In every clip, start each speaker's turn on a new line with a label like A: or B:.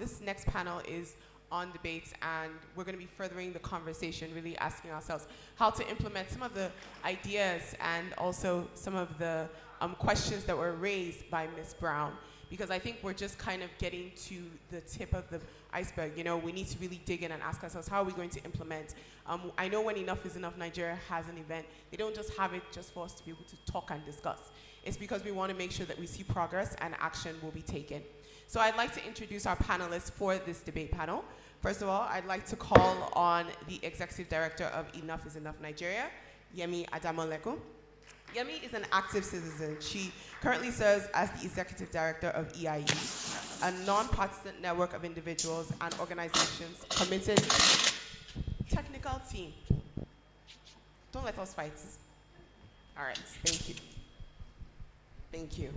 A: this next panel is on debates, and we're going to be furthering the conversation, really asking ourselves how to implement some of the ideas and also some of the questions that were raised by Ms. Brown. Because I think we're just kind of getting to the tip of the iceberg. You know, we need to really dig in and ask ourselves, how are we going to implement? I know when Enough is Enough Nigeria has an event, they don't just have it just for us to be able to talk and discuss. It's because we want to make sure that we see progress and action will be taken. So I'd like to introduce our panelists for this debate panel. First of all, I'd like to call on the Executive Director of Enough is Enough Nigeria, Yemi Adamolekun. Yemi is an active citizen. She currently serves as the Executive Director of EIE, a non-partisan network of individuals and organizations committed to technical team. Don't let us fight. All right, thank you. Thank you.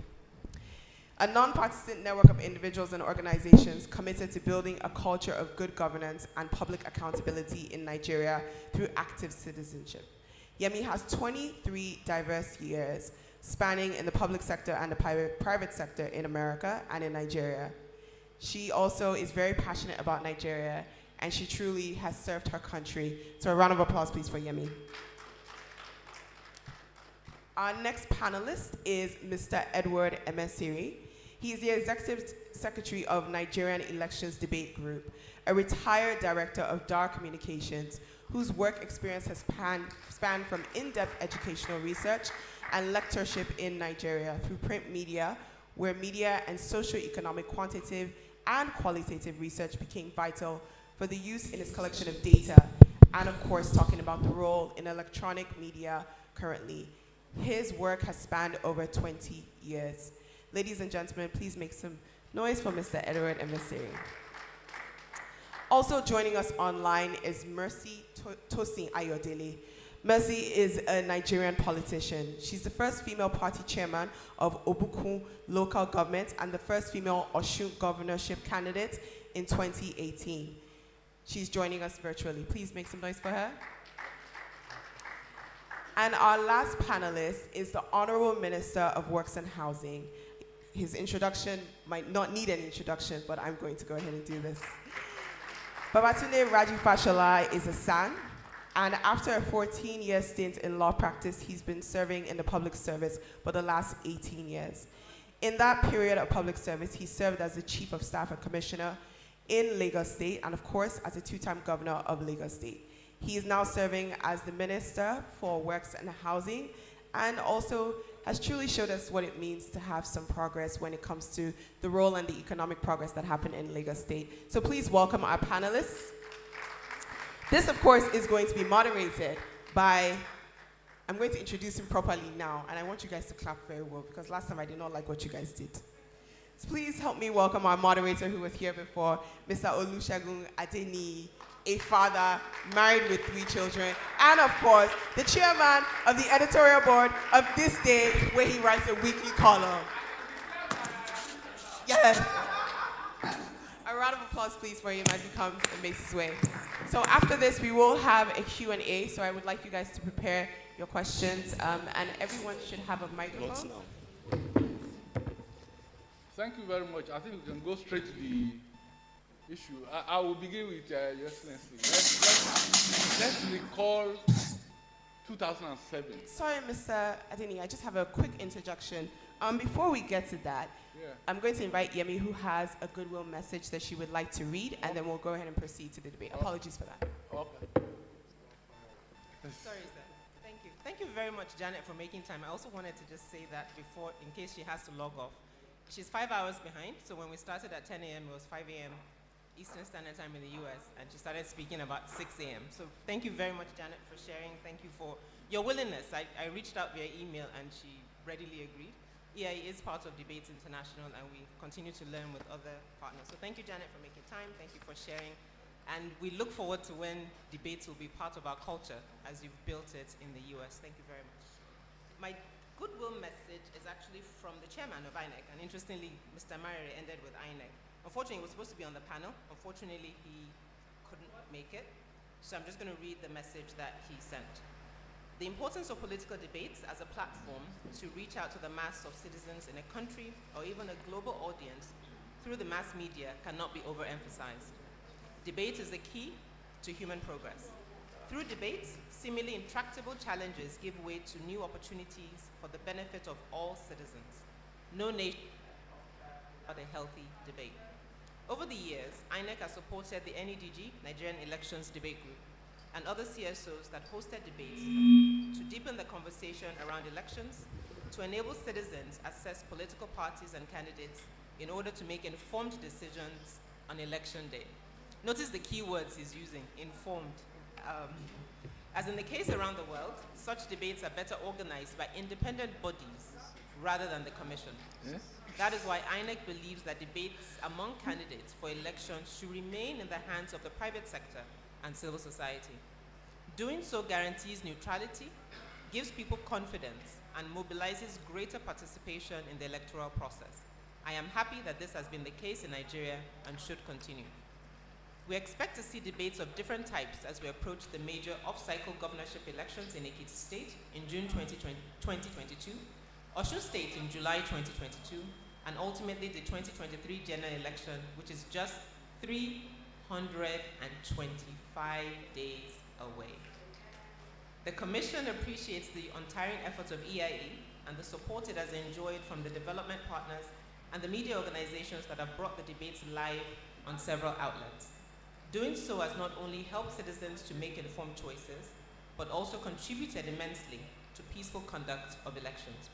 A: A non-partisan network of individuals and organizations committed to building a culture of good governance and public accountability in Nigeria through active citizenship. Yemi has 23 diverse years spanning in the public sector and the private sector in America and in Nigeria. She also is very passionate about Nigeria, and she truly has served her country. So a round of applause, please, for Yemi. Our next panelist is Mr. Edward Emesiri. He is the Executive Secretary of Nigerian Elections Debate Group, a retired director of DAR Communications, whose work experience has spanned from in-depth educational research and lectureship in Nigeria through print media, where media and socio-economic quantitative and qualitative research became vital for the use in its collection of data, and of course talking about the role in electronic media currently. His work has spanned over 20 years. Ladies and gentlemen, please make some noise for Mr. Edward Emesiri. Also joining us online is Mercy Tosin Ayodele. Mercy is a Nigerian politician. She's the first female party chairman of Obukun local government and the first female Osun governorship candidate in 2018. She's joining us virtually. Please make some noise for her. And our last panelist is the Honorable Minister of Works and Housing. His introduction might not need any introduction, but I'm going to go ahead and do this. Babatunde Raji Fashola is a son, and after a 14-year stint in law practice, he's been serving in the public service for the last 18 years. In that period of public service, he served as the Chief of Staff and Commissioner in Lagos State, and of course, as a two-time governor of Lagos State. He is now serving as the Minister for Works and Housing, and also has truly showed us what it means to have some progress when it comes to the role and the economic progress that happened in Lagos State. So please welcome our panelists. This, of course, is going to be moderated by, I'm going to introduce him properly now, and I want you guys to clap very well, because last time I did not like what you guys did. So please help me welcome our moderator who was here before, Mr. Olusegun Adeni, a father, married with 3 children, and of course, the chairman of the editorial board of This Day, where he writes a weekly column. Yes. A round of applause, please, for him as he comes and makes his way. So after this, we will have a Q&A, so I would like you guys to prepare your questions, and everyone should have a microphone.
B: Thank you very much. I think we can go straight to the issue. I will begin with Your Excellency. Let's recall 2007.
A: Sorry, Mr. Adeni, I just have a quick interjection. Before we get to that, I'm going to invite Yemi, who has a goodwill message that she would like to read, and then we'll go ahead and proceed to the debate. Apologies for that.
B: Okay.
C: Sorry, sir. Thank you. Thank you very much, Janet, for making time. I also wanted to just say that before, in case she has to log off. She's 5 hours behind, so when we started at 10 a.m., it was 5 a.m. Eastern Standard Time in the US, and she started speaking about 6 a.m. So thank you very much, Janet, for sharing. Thank you for your willingness. I reached out via email, and she readily agreed. EIE is part of Debates International, and we continue to learn with other partners. So thank you, Janet, for making time. Thank you for sharing. And we look forward to when debates will be part of our culture, as you've built it in the US. Thank you very much. My goodwill message is actually from the chairman of INEC, and interestingly, Mr. Marire ended with INEC. Unfortunately, he was supposed to be on the panel. Unfortunately, he couldn't make it. So I'm just going to read the message that he sent. The importance of political debates as a platform to reach out to the mass of citizens in a country or even a global audience through the mass media cannot be overemphasized. Debate is the key to human progress. Through debates, seemingly intractable challenges give way to new opportunities for the benefit of all citizens. No nation without a healthy debate. Over the years, INEC has supported the NEDG, Nigerian Elections Debate Group, and other CSOs that hosted debates to deepen the conversation around elections, to enable citizens assess political parties and candidates in order to make informed decisions on election day. Notice the key words he's using, informed. As in the case around the world, such debates are better organized by independent bodies rather than the commission.
B: Yes.
C: That is why INEC believes that debates among candidates for elections should remain in the hands of the private sector and civil society. Doing so guarantees neutrality, gives people confidence, and mobilizes greater participation in the electoral process. I am happy that this has been the case in Nigeria and should continue. We expect to see debates of different types as we approach the major off-cycle governorship elections in Ekiti State in June 2022, Osun State in July 2022, and ultimately the 2023 general election, which is just 325 days away. The Commission appreciates the untiring efforts of EIE and the support it has enjoyed from the development partners and the media organizations that have brought the debates live on several outlets. Doing so has not only helped citizens to make informed choices, but also contributed immensely to peaceful conduct of elections.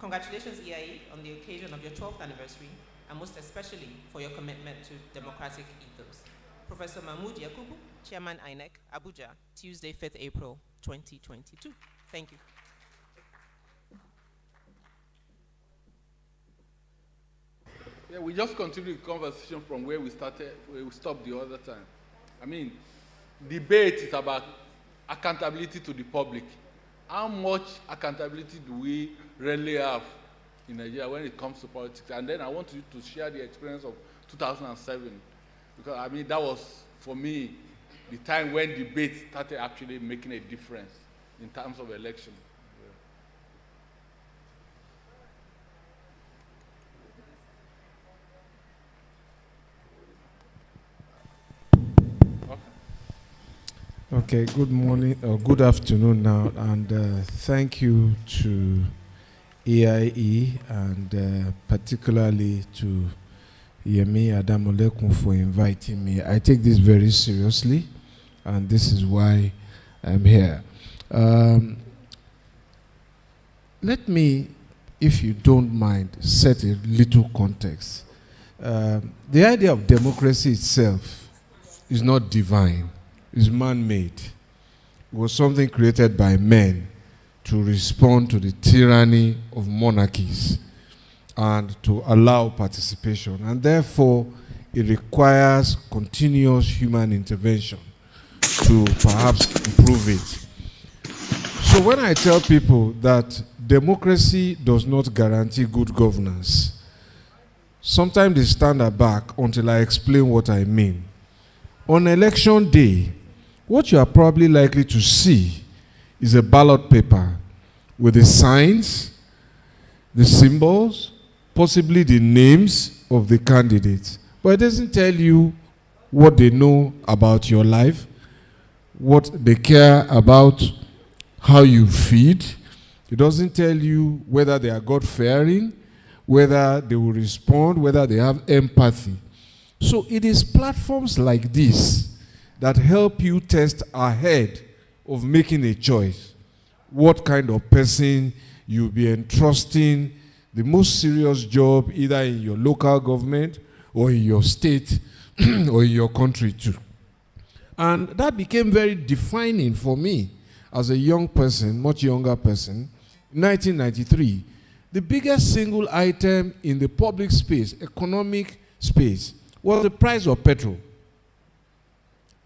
C: Congratulations, EIE, on the occasion of your 12th anniversary, and most especially for your commitment to democratic ethos. Professor Mahmoud Yakubu, Chairman INEC, Abuja, Tuesday, 5th April, 2022. Thank you.
B: Yeah, we just continue the conversation from where we started, where we stopped the other time. I mean, debate is about accountability to the public. How much accountability do we really have in Nigeria when it comes to politics? And then I want you to share the experience of 2007, because I mean, that was, for me, the time when debate started actually making a difference in terms of election.
D: Okay, good morning, or good afternoon now, and thank you to AIE and particularly to Yemi Adamolekun for inviting me. I take this very seriously, and this is why I'm here. Let me, if you don't mind, set a little context. The idea of democracy itself is not divine. Is man-made. It was something created by men to respond to the tyranny of monarchies and to allow participation. And therefore, it requires continuous human intervention to perhaps improve it. So when I tell people that democracy does not guarantee good governance, sometimes they stand aback until I explain what I mean. On election day, what you are probably likely to see is a ballot paper with the signs, the symbols, possibly the names of the candidates. But it doesn't tell you what they know about your life, what they care about, how you feed. It doesn't tell you whether they are God-fearing, whether they will respond, whether they have empathy. So it is platforms like this that help you test ahead of making a choice what kind of person you'll be entrusting the most serious job either in your local government or in your state or in your country too. And that became very defining for me as a young person, much younger person. In 1993, the biggest single item in the public space, economic space, was the price of petrol.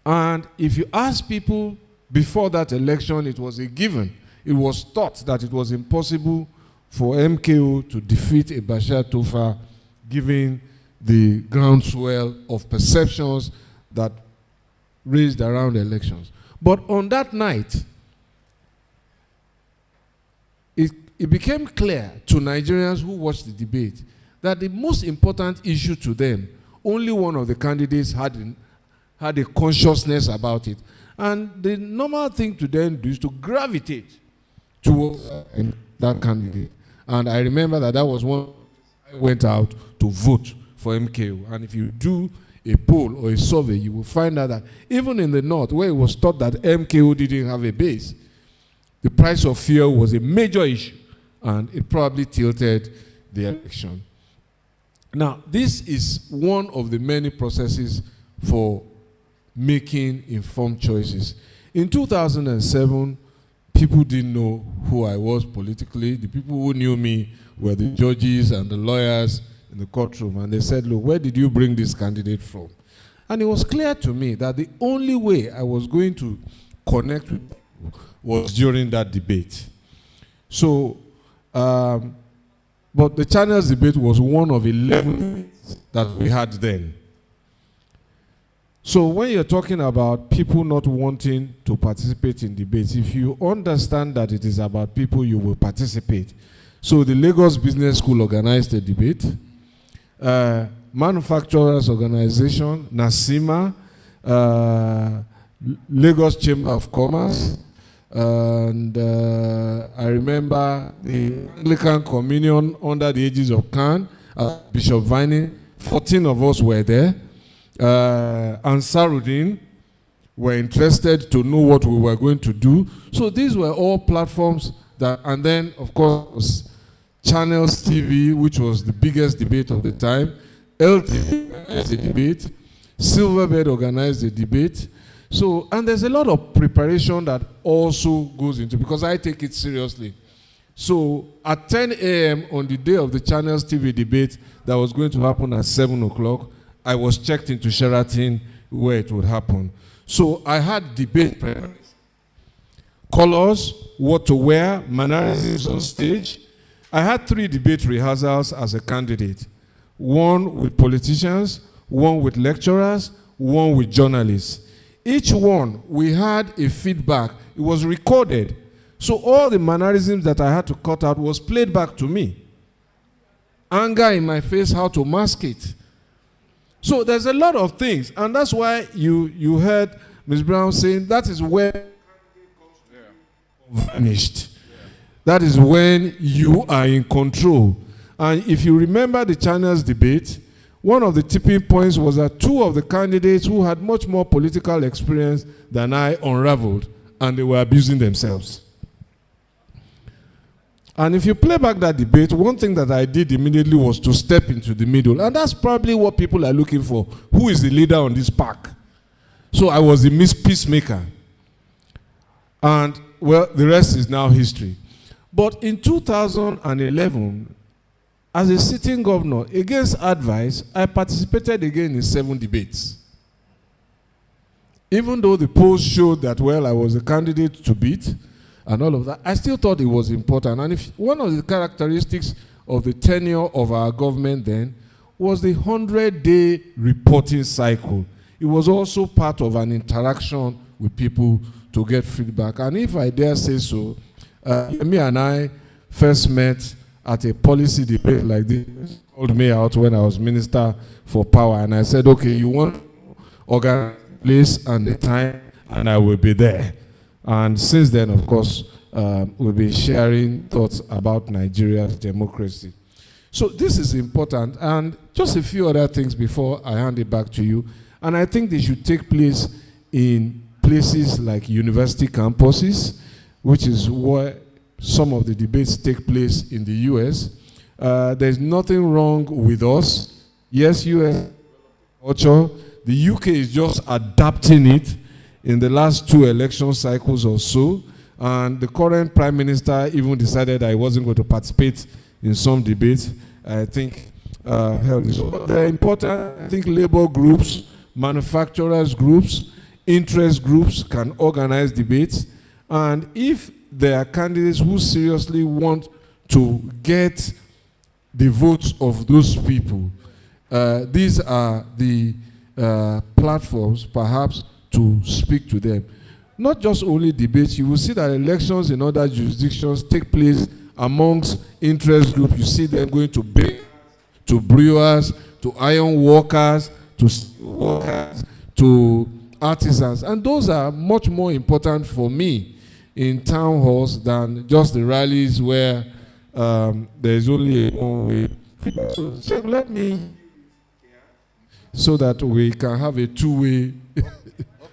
D: And if you ask people before that election, it was a given. It was thought that it was impossible for MKO to defeat a Bashir Tofa, given the groundswell of perceptions that raised around elections. But on that night, it became clear to Nigerians who watched the debate that the most important issue to them, only one of the candidates had a consciousness about it. And the normal thing to then do is to gravitate towards that candidate. And I remember that was when I went out to vote for MKO. And if you do a poll or a survey, you will find out that even in the north, where it was thought that MKO didn't have a base, the price of fuel was a major issue, and it probably tilted the election. Now, this is one of the many processes for making informed choices. In 2007, people didn't know who I was politically. The people who knew me were the judges and the lawyers in the courtroom, and they said, look, where did you bring this candidate from? And it was clear to me that the only way I was going to connect with people was during that debate. So, but the channels debate was one of 11 debates that we had then. So when you're talking about people not wanting to participate in debates, if you understand that it is about people, you will participate. So the Lagos Business School organized a debate. Manufacturers Organization, NASIMA, Lagos Chamber of Commerce, and I remember the Anglican Communion under the aegis of Khan, Bishop Vining. 14 of us were there. Ansarudin were interested to know what we were going to do. So these were all platforms that, and then of course, Channels TV, which was the biggest debate of the time. LTV organized a debate. Silverbird organized a debate. So, and there's a lot of preparation that also goes into, because I take it seriously. So at 10 a.m. on the day of the Channels TV debate that was going to happen at 7 o'clock, I was checked into Sheraton where it would happen. So I had debate preparation. Colors, what to wear, mannerisms on stage. I had 3 debate rehearsals as a candidate. One with politicians, one with lecturers, one with journalists. Each one, we had a feedback. It was recorded. So all the mannerisms that I had to cut out was played back to me. Anger in my face, how to mask it. So there's a lot of things. And that's why you heard Ms. Brown saying that is where vanished. That is when you are in control. And if you remember the Channels debate, one of the tipping points was that 2 of the candidates who had much more political experience than I unraveled, and they were abusing themselves. And if you play back that debate, one thing that I did immediately was to step into the middle. And that's probably what people are looking for. Who is the leader on this pack? So I was the peacemaker. And, well, the rest is now history. But in 2011, as a sitting governor, against advice, I participated again in 7 debates. Even though the polls showed that, well, I was a candidate to beat and all of that, I still thought it was important. And if one of the characteristics of the tenure of our government then was the 100-day reporting cycle. It was also part of an interaction with people to get feedback. And if I dare say so, Yemi and I first met at a policy debate like this. Called me out when I was Minister for Power, and I said, okay, you want to organize the place and the time, and I will be there. And since then, of course, we'll be sharing thoughts about Nigeria's democracy. So this is important, and just a few other things before I hand it back to you. And I think they should take place in places like university campuses, which is where some of the debates take place in the US. There's nothing wrong with us. Yes, US culture. The UK is just adapting it in the last 2 election cycles or so. And the current Prime Minister even decided that he wasn't going to participate in some debates. I think they're important. I think labor groups, manufacturers groups, interest groups can organize debates. And if there are candidates who seriously want to get the votes of those people, these are the platforms, perhaps, to speak to them. Not just only debates, you will see that elections in other jurisdictions take place amongst interest groups. You see them going to beg to brewers, to iron workers, to steel workers, to artisans. And those are much more important for me in town halls than just the rallies where there's only a one way. So let me, so that we can have a two-way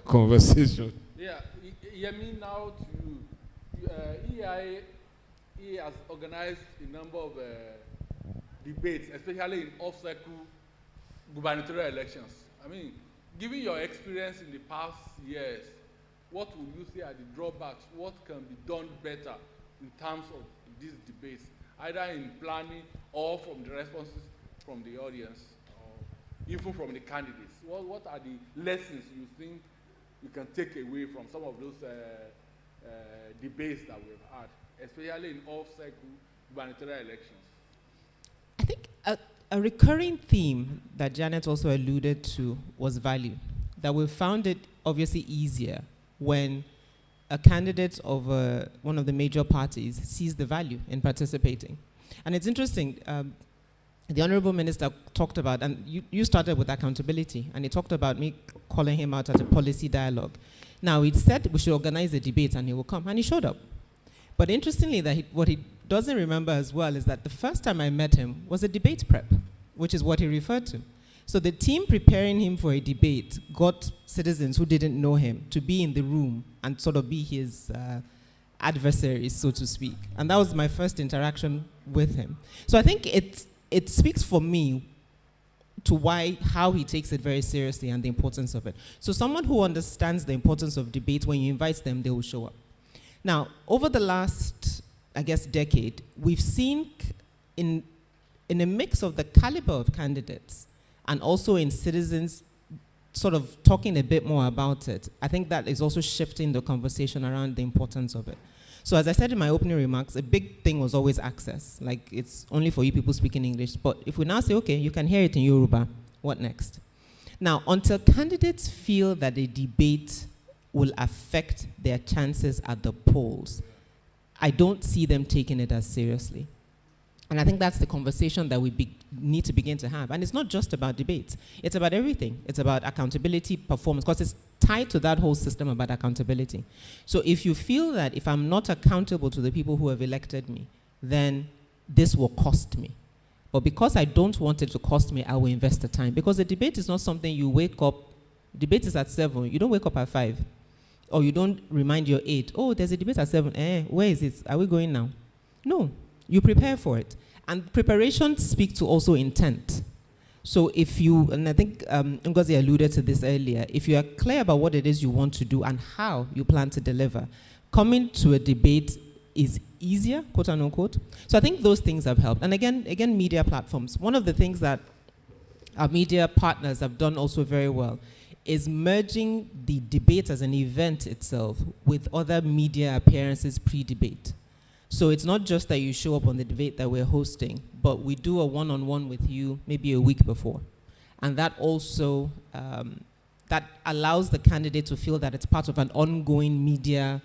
D: conversation.
B: Yeah, Yemi, now to you. EI has organized a number of debates, especially in off-cycle gubernatorial elections. I mean, given your experience in the past years, what would you say are the drawbacks? What can be done better in terms of these debates, either in planning or from the responses from the audience, or even from the candidates? What are the lessons you think you can take away from some of those debates that we've had, especially in off-cycle gubernatorial elections?
C: I think a recurring theme that Janet also alluded to was value, that we found it obviously easier when a candidate of one of the major parties sees the value in participating. And it's interesting, the Honorable Minister talked about, and you started with accountability, and he talked about me calling him out at a policy dialogue. Now, he said we should organize a debate and he will come, and he showed up. But interestingly, what he doesn't remember as well is that the first time I met him was a debate prep, which is what he referred to. So the team preparing him for a debate got citizens who didn't know him to be in the room and sort of be his adversaries, so to speak. And that was my first interaction with him. So I think it speaks for me to how he takes it very seriously and the importance of it. So someone who understands the importance of debate, when you invite them, they will show up. Now, over the last, I guess, decade, we've seen in a mix of the caliber of candidates and also in citizens sort of talking a bit more about it, I think that is also shifting the conversation around the importance of it. So as I said in my opening remarks, a big thing was always access. Like, it's only for you people speaking English. But if we now say, okay, you can hear it in Yoruba, what next? Now, until candidates feel that a debate will affect their chances at the polls, I don't see them taking it as seriously. And I think that's the conversation that we need to begin to have. And it's not just about debates. It's about everything. It's about accountability, performance, because it's tied to that whole system about accountability. So if you feel that if I'm not accountable to the people who have elected me, then this will cost me. But because I don't want it to cost me, I will invest the time. Because the debate is not something you wake up, debate is at 7, you don't wake up at 5. Or you don't remind your 8, oh, there's a debate at 7, where is it? Are we going now? No. You prepare for it. And preparation speaks to also intent. So if you, and I think Ngozi alluded to this earlier, if you are clear about what it is you want to do and how you plan to deliver, coming to a debate is easier, quote unquote. So I think those things have helped. And again, media platforms. One of the things that our media partners have done also very well is merging the debate as an event itself with other media appearances pre-debate. So it's not just that you show up on the debate that we're hosting, but we do a one-on-one with you maybe a week before. And that also, that allows the candidate to feel that it's part of an ongoing media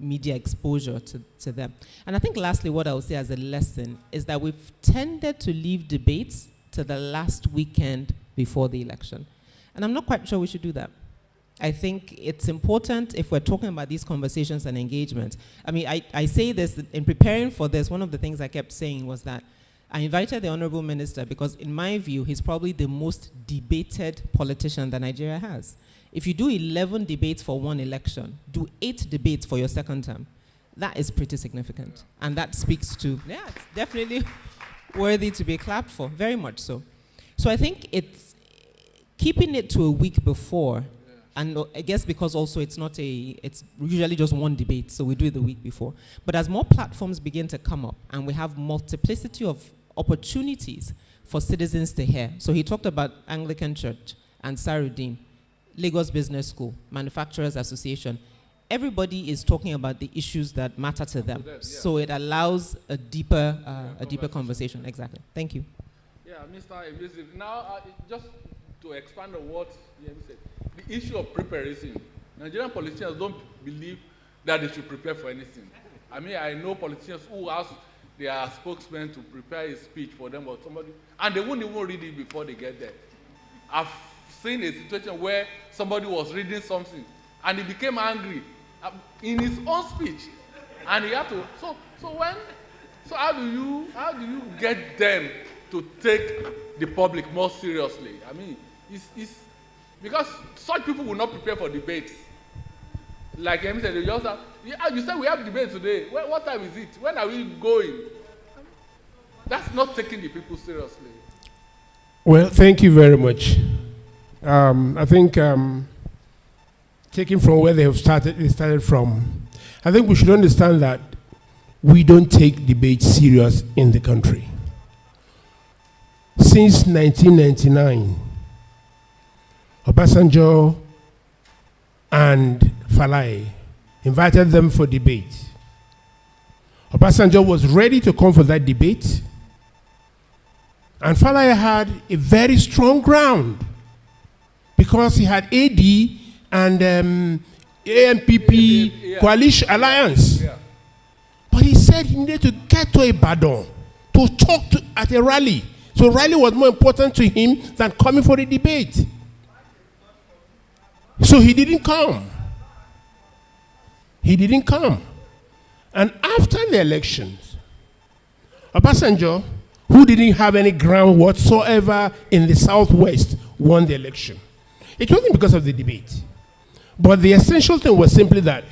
C: exposure to them. And I think lastly, what I would say as a lesson is that we've tended to leave debates to the last weekend before the election. And I'm not quite sure we should do that. I think it's important if we're talking about these conversations and engagement. I mean, I say this, in preparing for this, one of the things I kept saying was that I invited the Honorable Minister because in my view, he's probably the most debated politician that Nigeria has. If you do 11 debates for one election, do 8 debates for your second term, that is pretty significant. And that speaks to, yeah, it's definitely worthy to be clapped for, very much so. So I think it's keeping it to a week before. And I guess because also it's usually just one debate, so we do it the week before. But as more platforms begin to come up and we have multiplicity of opportunities for citizens to hear. So he talked about Anglican Church, Ansaruddin, Lagos Business School, Manufacturers Association. Everybody is talking about the issues that matter to them. So it allows a deeper conversation. Exactly. Thank you.
B: Yeah, Mr. Invisible. Now, just to expand on what Yemi said, the issue of preparation. Nigerian politicians don't believe that they should prepare for anything. I mean, I know politicians who ask their spokesman to prepare a speech for them or somebody, and they won't even read it before they get there. I've seen a situation where somebody was reading something and he became angry in his own speech, and he had to. So how do you get them to take the public more seriously? I mean, it's because such people will not prepare for debates. Like Yemi said, they just have, you said we have debate today. What time is it? When are we going? That's not taking the people seriously.
E: Well, thank you very much. I think taking from where they started from, I think we should understand that we don't take debate serious in the country. Since 1999, Obasanjo and Falai invited them for debate. Obasanjo was ready to come for that debate, and Falai had a very strong ground because he had AD and AMPP coalition alliance. Yeah. But he said he needed to get to Ibadan to talk at a rally. So rally was more important to him than coming for a debate. So he didn't come. He didn't come. And after the elections, Obasanjo, who didn't have any ground whatsoever in the Southwest, won the election. It wasn't because of the debate. But the essential thing was simply that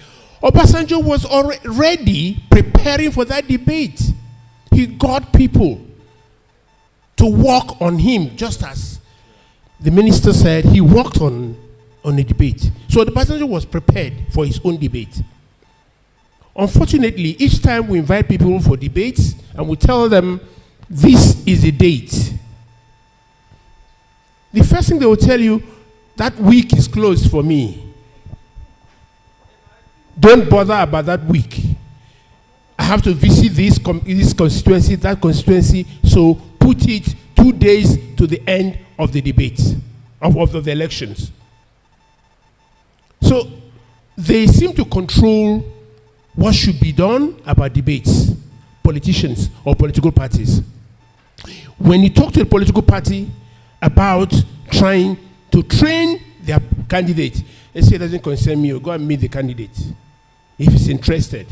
E: Obasanjo was already preparing for that debate. He got people to work on him, just as the minister said he worked on a debate. So the Obasanjo was prepared for his own debate. Unfortunately, each time we invite people for debates and we tell them this is a date, the first thing they will tell you, that week is closed for me. Don't bother about that week. I have to visit this constituency, that constituency, so put it 2 days to the end of the debate, of the elections. So they seem to control what should be done about debates, politicians or political parties. When you talk to a political party about trying to train their candidate, they say it doesn't concern me, or go and meet the candidate if he's interested.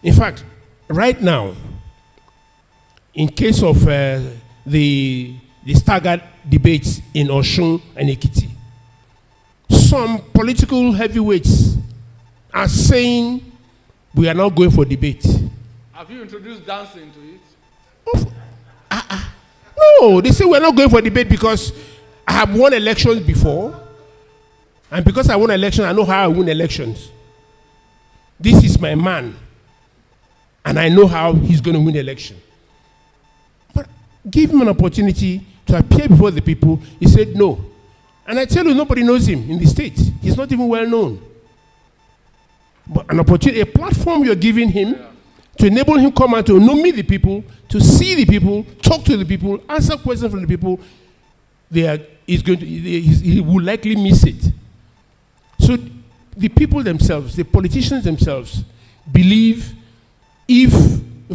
E: In fact, right now, in case of the staggered debates in Osun and Ekiti, some political heavyweights are saying we are not going for debate.
B: Have you introduced dancing to it?
E: No, they say we're not going for debate because I have won elections before, and because I won elections, I know how I win elections. This is my man, and I know how he's going to win the election. But give him an opportunity to appear before the people. He said no. And I tell you, nobody knows him in the state. He's not even well known. But an opportunity, a platform you're giving him to enable him come out to meet the people, to see the people, talk to the people, answer questions from the people, he will likely miss it. So the people themselves, the politicians themselves, believe in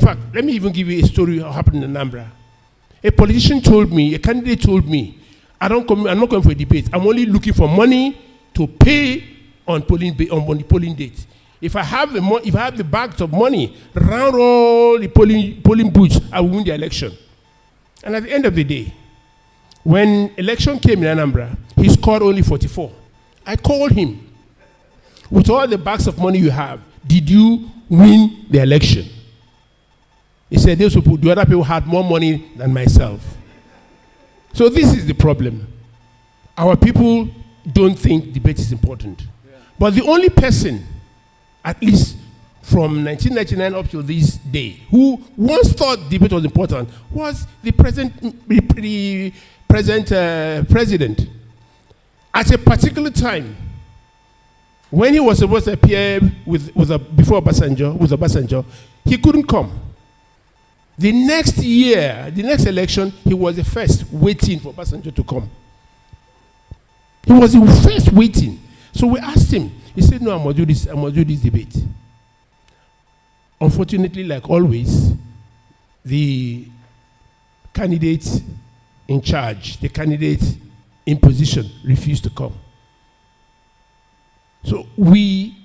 E: fact, let me even give you a story that happened in Anambra. A politician told me, a candidate told me, I'm not coming for a debate. I'm only looking for money to pay on the polling date. If I have the bags of money around all the polling booths, I will win the election. And at the end of the day, when election came in Anambra, he scored only 44. I called him. With all the bags of money you have, did you win the election? He said, the other people had more money than myself. So this is the problem. Our people don't think debate is important. Yeah. But the only person, at least from 1999 up to this day, who once thought debate was important was the present president. At a particular time, when he was supposed to appear before Obasanjo, he couldn't come. The next year, the next election, he was the first waiting for Obasanjo to come. He was the first waiting. So we asked him. He said, no, I must do this debate. unfortunately, like always, the candidate in charge, the candidate in position refuse to come. So we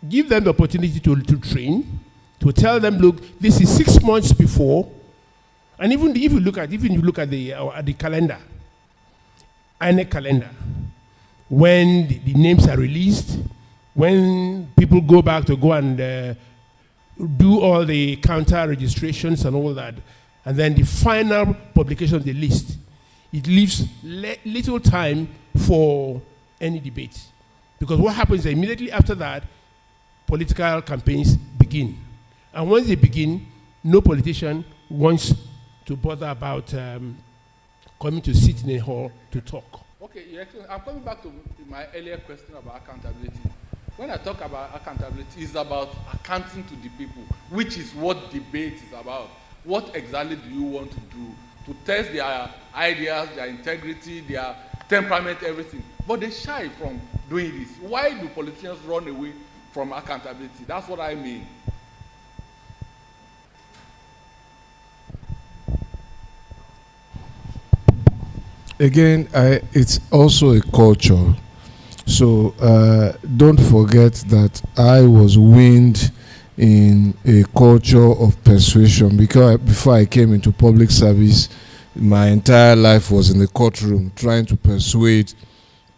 E: give them the opportunity to train, to tell them, look, this is 6 months before, and even if you look at the calendar, INEC calendar, when the names are released, when people go back to go and do all the counter registrations and all that, and then the final publication of the list, it leaves little time for any debate. Because what happens is immediately after that, political campaigns begin. And once they begin, no politician wants to bother about coming to sit in a hall to talk.
B: Okay, I'm coming back to my earlier question about accountability. When I talk about accountability, it's about accounting to the people, which is what debate is about. What exactly do you want to do? To test their ideas, their integrity, their temperament, everything. But they shy from doing this. Why do politicians run away from accountability? That's what I mean.
D: Again, it's also a culture. So don't forget that I was weaned in a culture of persuasion, because before I came into public service, my entire life was in the courtroom trying to persuade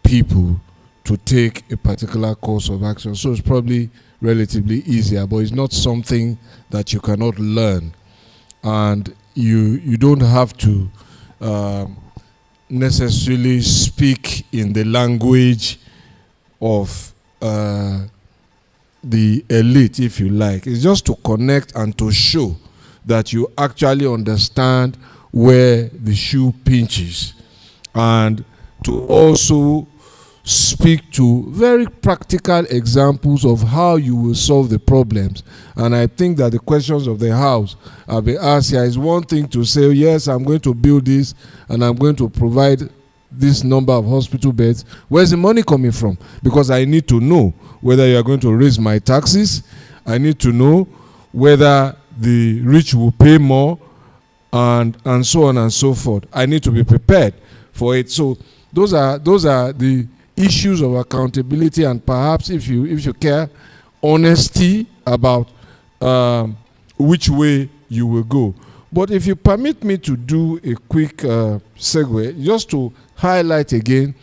D: people to take a particular course of action. So it's probably relatively easier, but it's not something that you cannot learn. And you don't have to necessarily speak in the language of the elite, if you like. It's just to connect and to show that you actually understand where the shoe pinches, and to also speak to very practical examples of how you will solve the problems. And I think that the questions of the House have been asked here. Is one thing to say, yes, I'm going to build this and I'm going to provide this number of hospital beds. Where's the money coming from? Because I need to know whether you are going to raise my taxes. I need to know whether the rich will pay more, and so on and so forth. I need to be prepared for it. So those are the issues of accountability, and perhaps if you care, honesty about which way you will go. But if you permit me to do a quick segue, just to highlight again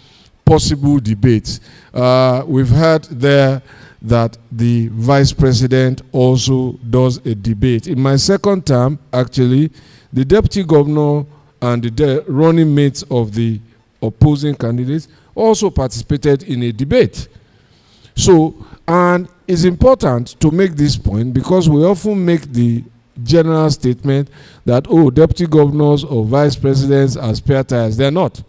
D: possible debates. We've heard there that the vice president also does a debate. In my second term, actually, the deputy governor and the running mates of the opposing candidates also participated in a debate. So, and it's important to make this point, because we often make the general statement that, oh, deputy governors or vice presidents are spare tires. They're not.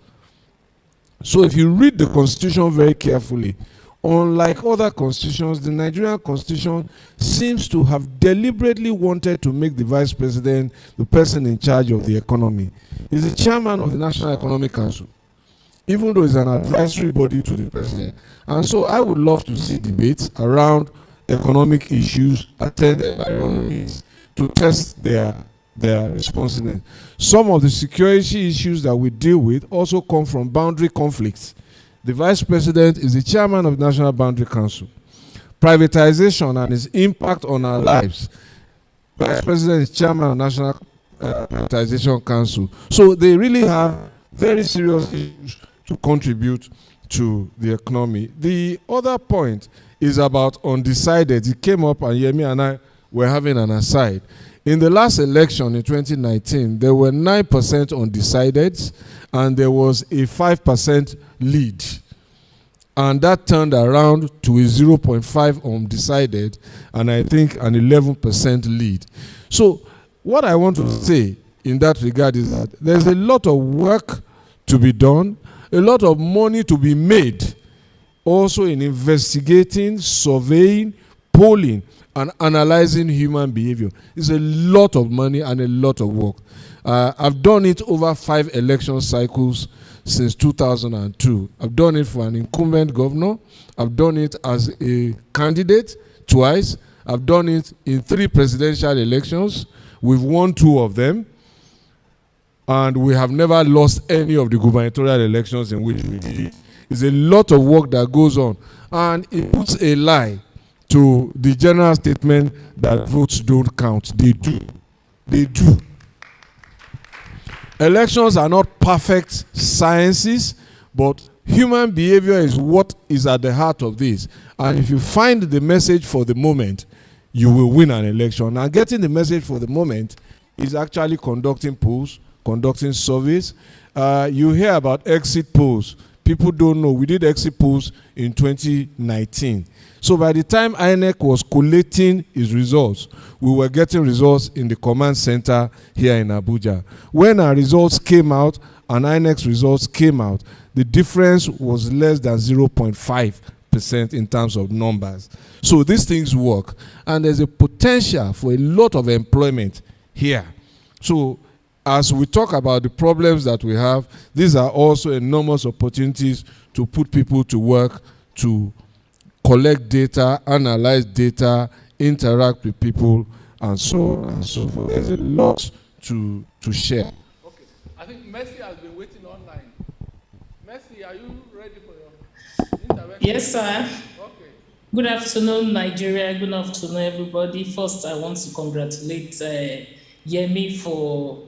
D: So if you read the constitution very carefully, unlike other constitutions, the Nigerian constitution seems to have deliberately wanted to make the vice president the person in charge of the economy. He's the chairman of the National Economic Council, even though it's an advisory body to the president. And so I would love to see debates around economic issues attended by honorees to test their responsiveness. Some of the security issues that we deal with also come from boundary conflicts. The vice president is the chairman of the National Boundary Council. Privatization and its impact on our lives. Vice president is chairman of the National Privatization Council. So they really have very serious issues to contribute to the economy. The other point is about undecided. It came up, and Yemi and I were having an aside. In the last election in 2019, there were 9% undecided, and there was a 5% lead. And that turned around to a 0.5 undecided, and I think an 11% lead. So what I want to say in that regard is that there's a lot of work to be done, a lot of money to be made, also in investigating, surveying, polling, and analyzing human behavior. It's a lot of money and a lot of work. I've done it over 5 election cycles since 2002. I've done it for an incumbent governor. I've done it as a candidate twice, I've done it in 3 presidential elections. We've won 2 of them. And we have never lost any of the gubernatorial elections in which we did it. It's a lot of work that goes on. And it puts a lie to the general statement that votes don't count. They do. They do. Elections are not perfect sciences, but human behavior is what is at the heart of this. And if you find the message for the moment, you will win an election. And getting the message for the moment is actually conducting polls, conducting surveys. You hear about exit polls. People don't know. We did exit polls in 2019. So by the time INEC was collating its results, we were getting results in the command center here in Abuja. When our results came out and INEC's results came out, the difference was less than 0.5% in terms of numbers. So these things work. And there's a potential for a lot of employment here. So as we talk about the problems that we have, these are also enormous opportunities to put people to work, to collect data, analyze data, interact with people, and so on and so forth. There's a lot to share.
B: Okay. I think Mercy has been waiting online. Mercy, are you ready for your intervention?
F: Yes, sir.
B: Okay.
F: Good afternoon, Nigeria. Good afternoon, everybody. First, I want to congratulate Yemi for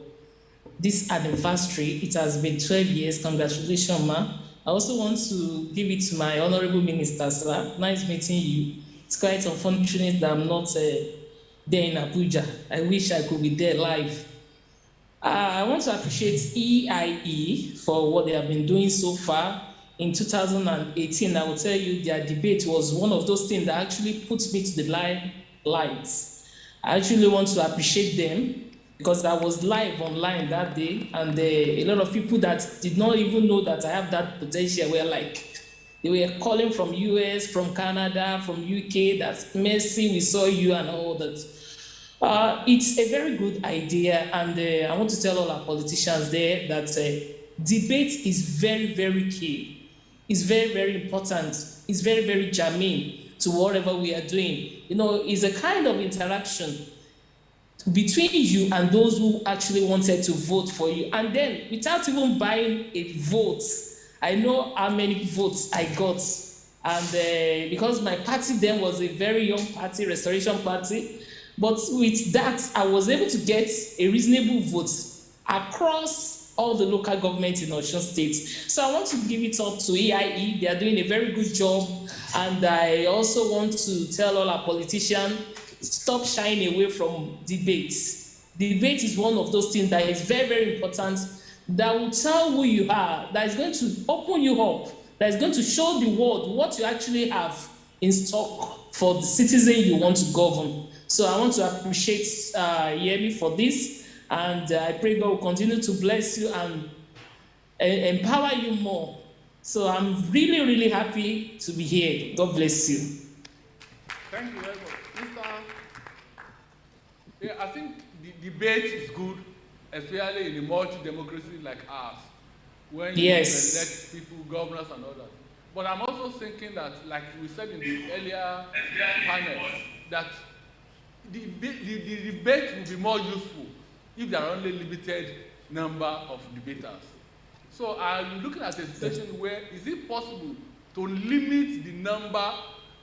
F: this anniversary. It has been 12 years. Congratulations, ma. I also want to give it to my honorable minister, sir. Nice meeting you. It's quite unfortunate that I'm not there in Abuja. I wish I could be there live. I want to appreciate EIE for what they have been doing so far. In 2018, I will tell you their debate was one of those things that actually puts me to the limelight. I actually want to appreciate them, because I was live online that day, and a lot of people that did not even know that I have that potential were like, they were calling from US, from Canada, from UK, that's Mercy, we saw you and all that. It's a very good idea, and I want to tell all our politicians there that debate is very, very key. It's very, very important. It's very, very germane to whatever we are doing. You know, it's a kind of interaction between you and those who actually wanted to vote for you. And then, without even buying a vote, I know how many votes I got. And because my party then was a very young party, Restoration Party, but with that, I was able to get a reasonable vote across all the local governments in Osun State. So I want to give it up to EIE. They are doing a very good job. And I also want to tell all our politicians, stop shying away from debates. Debate is one of those things that is very, very important, that will tell who you are, that is going to open you up, that is going to show the world what you actually have in stock for the citizen you want to govern. So I want to appreciate Yemi for this, and I pray God will continue to bless you and empower you more. So I'm really, really happy to be here. God bless you.
B: Thank you very much. Yeah, I think the debate is good, especially in a multi-democracy like ours, when you elect people, governors and all that. But I'm also thinking that, like we said in the earlier panel, that the debate will be more useful if there are only limited number of debaters. So I'm looking at a situation where is it possible to limit the number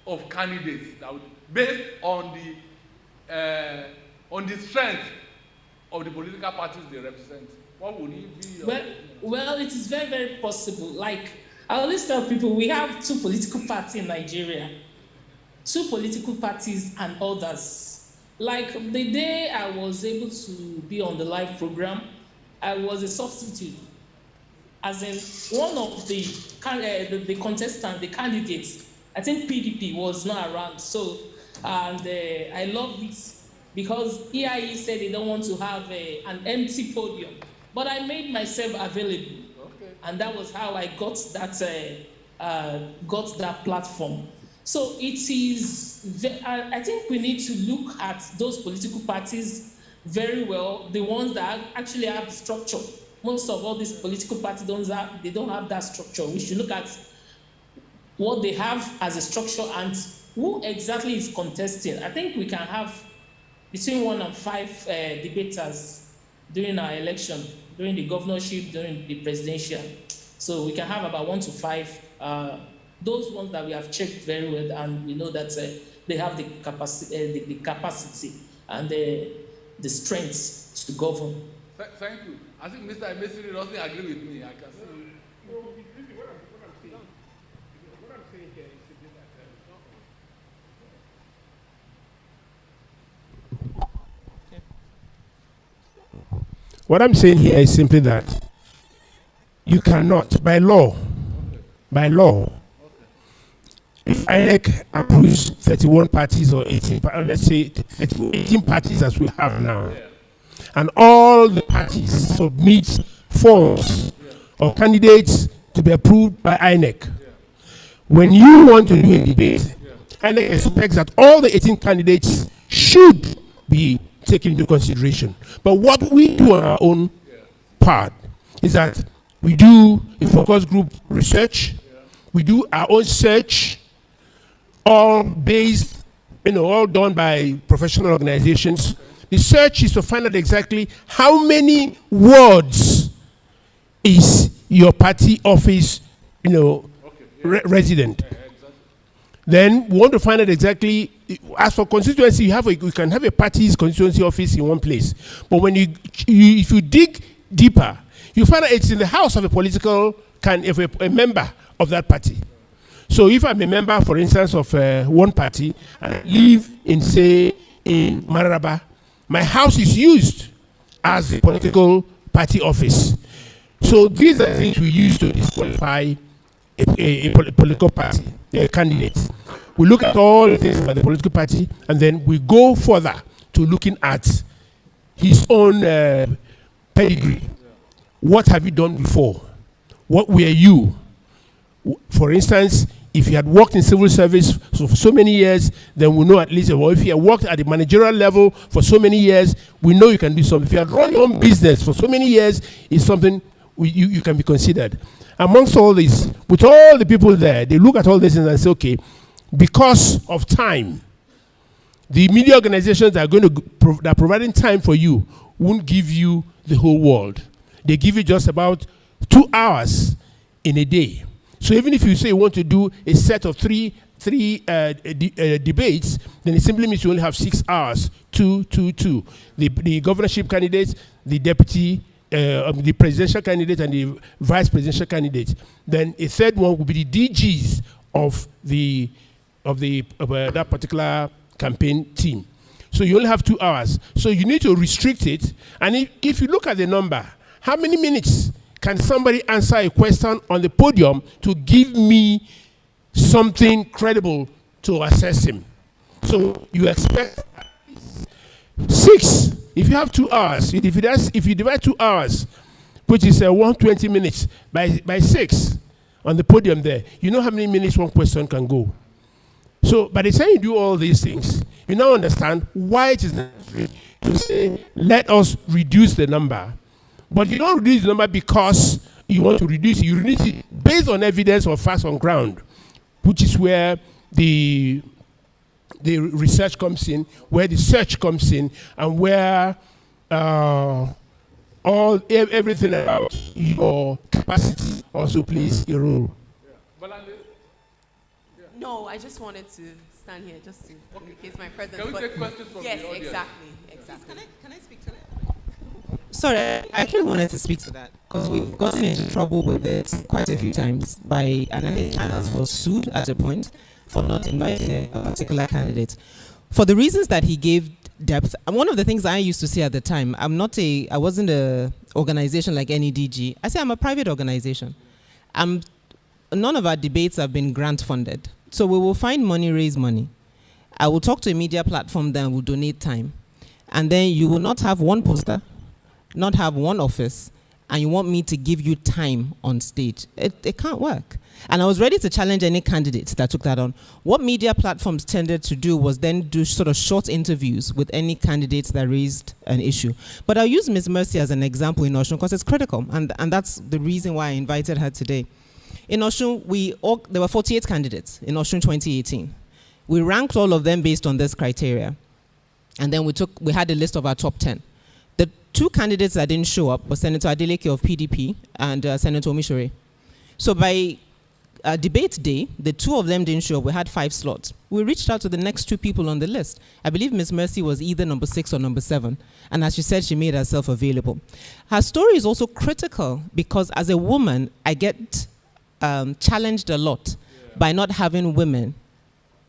B: of candidates that would, based on the strength of the political parties they represent? What would it be?
F: Well, it is very, very possible. Like, I always tell people, we have 2 political parties in Nigeria. 2 political parties and others. Like, the day I was able to be on the live program, I was a substitute. As in, one of the contestants, the candidates, I think PDP was not around. So, and I love it, because EIE said they don't want to have an empty podium. But I made myself available. Okay. And that was how I got that platform. So it is, I think we need to look at those political parties very well, the ones that actually have structure. Most of all these political parties don't have that structure. We should look at what they have as a structure and who exactly is contesting? I think we can have between 1 and 5 debaters during our election, during the governorship, during the presidential. So we can have about 1 to 5. Those ones that we have checked very well, and we know that they have the capacity and the strength to govern.
B: Thank you. I think Mr. Emesiri doesn't agree with me. I can see.
E: What I'm saying here is simply that you cannot, by law, if INEC approves 31 parties or 18, let's say 18 parties as we have now, and all the parties submit forms or candidates to be approved by INEC. When you want to do a debate, INEC expects that all the 18 candidates should be taken into consideration. But what we do on our own part is that we do a focus group research, we do our own search, all based, all done by professional organizations. The search is to find out exactly how many wards is your party office, resident. Then we want to find out exactly, as for constituency, we can have a party's constituency office in one place. But when if you dig deeper, you find out it's in the house of a member of that party. So if I'm a member, for instance, of one party, and I live in Mararaba, my house is used as a political party office. So these are things we use to disqualify a political party, a candidate. We look at all the things about the political party, and then we go further to looking at his own pedigree. What have you done before? What were you? For instance, if you had worked in civil service for so many years, then we know at least, or if you had worked at the managerial level for so many years, we know you can do something. If you had run your own business for so many years, it's something you can be considered. Amongst all this, with all the people there, they look at all this and say, okay, because of time, the media organizations that are providing time for you won't give you the whole world. They give you just about 2 hours in a day. So even if you say you want to do a set of three debates, then it simply means you only have 6 hours, two. The governorship candidates, the deputy, the presidential candidate, and the vice presidential candidate. Then a third one will be the DGs of that particular campaign team. So you only have 2 hours. So you need to restrict it. And if you look at the number, how many minutes can somebody answer a question on the podium to give me something credible to assess him? So you expect 6. If you have 2 hours, if you divide 2 hours, which is 120 minutes by 6 on the podium there, you know how many minutes one question can go. So by the time you do all these things, you now understand why it is necessary to say, let us reduce the number. But you don't reduce the number because you want to reduce it. You reduce it based on evidence or facts on ground, which is where the research comes in, where the search comes in, and where everything about your capacity also plays a role.
A: No, I just wanted to stand here just to indicate my presence.
B: Can we take questions from the audience?
A: Yes, exactly.
C: Can I speak to that? Sorry, I actually wanted to speak to that because we've gotten into trouble with it quite a few times by, and I think Anas was sued at a point for not inviting a particular candidate. For the reasons that he gave depth, and one of the things I used to say at the time, I wasn't a organization like any DG. I say I'm a private organization. None of our debates have been grant funded. So we will find money, raise money. I will talk to a media platform, then we'll donate time. And then you will not have one poster, not have one office, and you want me to give you time on stage. It can't work. And I was ready to challenge any candidate that took that on. What media platforms tended to do was then do sort of short interviews with any candidates that raised an issue. But I'll use Ms. Mercy as an example in Osun because it's critical, and that's the reason why I invited her today. In Osun, there were 48 candidates in Osun 2018. We ranked all of them based on this criteria. And then we had a list of our top 10. The two candidates that didn't show up were Senator Adeleke of PDP and Senator Omishore. So by debate day, the two of them didn't show up. We had 5 slots. We reached out to the next 2 people on the list. I believe Ms. Mercy was either number 6 or number 7. And as she said, she made herself available. Her story is also critical because as a woman, I get challenged a lot by not having women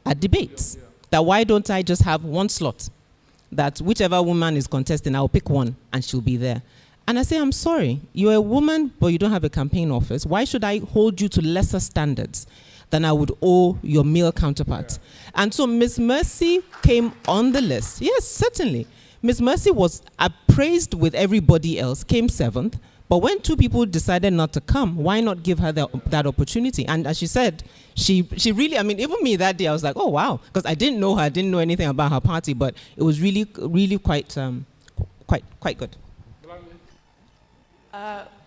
C: at debates. That why don't I just have one slot? That whichever woman is contesting, I'll pick one and she'll be there. And I say, I'm sorry, you're a woman, but you don't have a campaign office. Why should I hold you to lesser standards than I would owe your male counterpart? And so Ms. Mercy came on the list. Yes, certainly. Ms. Mercy was appraised with everybody else, came 7th. But when 2 people decided not to come, why not give her that opportunity? And as she said, she really, I mean, even me that day, I was like, oh, wow. Because I didn't know her, I didn't know anything about her party, but it was really, really quite good.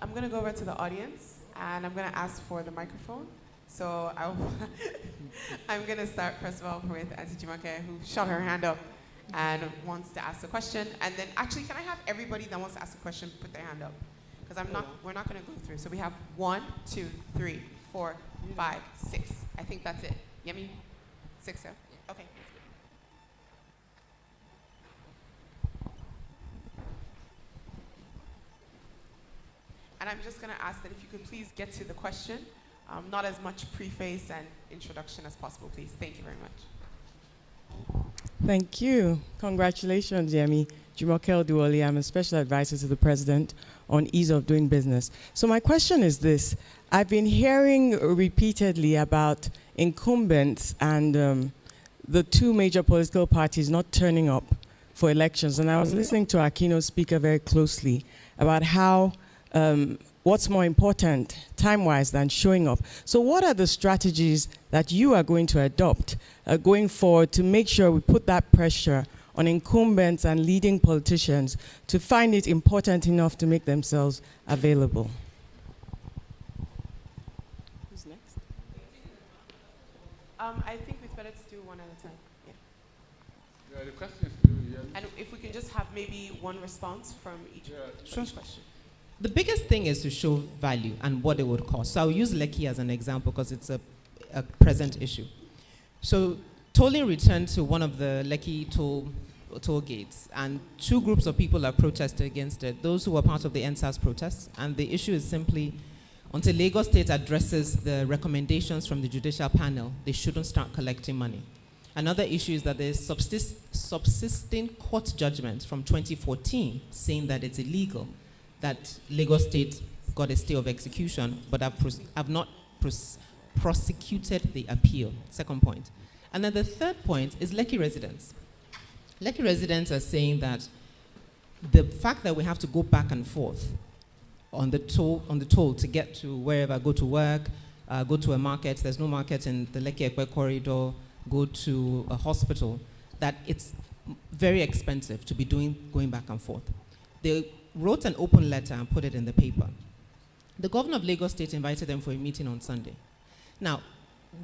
A: I'm going to go over to the audience, and I'm going to ask for the microphone. So I'm going to start, first of all, with Auntie Jumoke, who shot her hand up and wants to ask a question. And then, actually, can I have everybody that wants to ask a question put their hand up? Because we're not going to go through. So we have 1, 2, 3, 4, 5, 6. I think that's it. Yemi? 6, yeah? Okay. And I'm just going to ask that if you could please get to the question, not as much preface and introduction as possible, please. Thank you very much.
G: Thank you. Congratulations, Yemi. Jumoke Duoli, I'm a special advisor to the president on ease of doing business. So my question is this. I've been hearing repeatedly about incumbents and the 2 major political parties not turning up for elections. And I was listening to our keynote speaker very closely about how what's more important time-wise than showing up. So what are the strategies that you are going to adopt going forward to make sure we put that pressure on incumbents and leading politicians to find it important enough to make themselves available? Who's next?
A: I think it's better to do one at a time. Yeah.
B: The question is to you.
A: And if we can just have maybe one response from each, for each question.
C: The biggest thing is to show value and what it would cost. So I'll use Lekki as an example because it's a present issue. So tolling returned to one of the Lekki toll gates, and 2 groups of people have protested against it. Those who were part of the NSAS protests, and the issue is simply, until Lagos State addresses the recommendations from the judicial panel, they shouldn't start collecting money. Another issue is that there's subsisting court judgments from 2014 saying that it's illegal, that Lagos State got a stay of execution, but have not prosecuted the appeal. Second point. And then the third point is Lekki residents. Lekki residents are saying that the fact that we have to go back and forth on the toll to get to wherever, go to work, go to a market, there's no market in the Lekki-Ekpe corridor, go to a hospital, that it's very expensive to be going back and forth. They wrote an open letter and put it in the paper. The governor of Lagos State invited them for a meeting on Sunday. Now,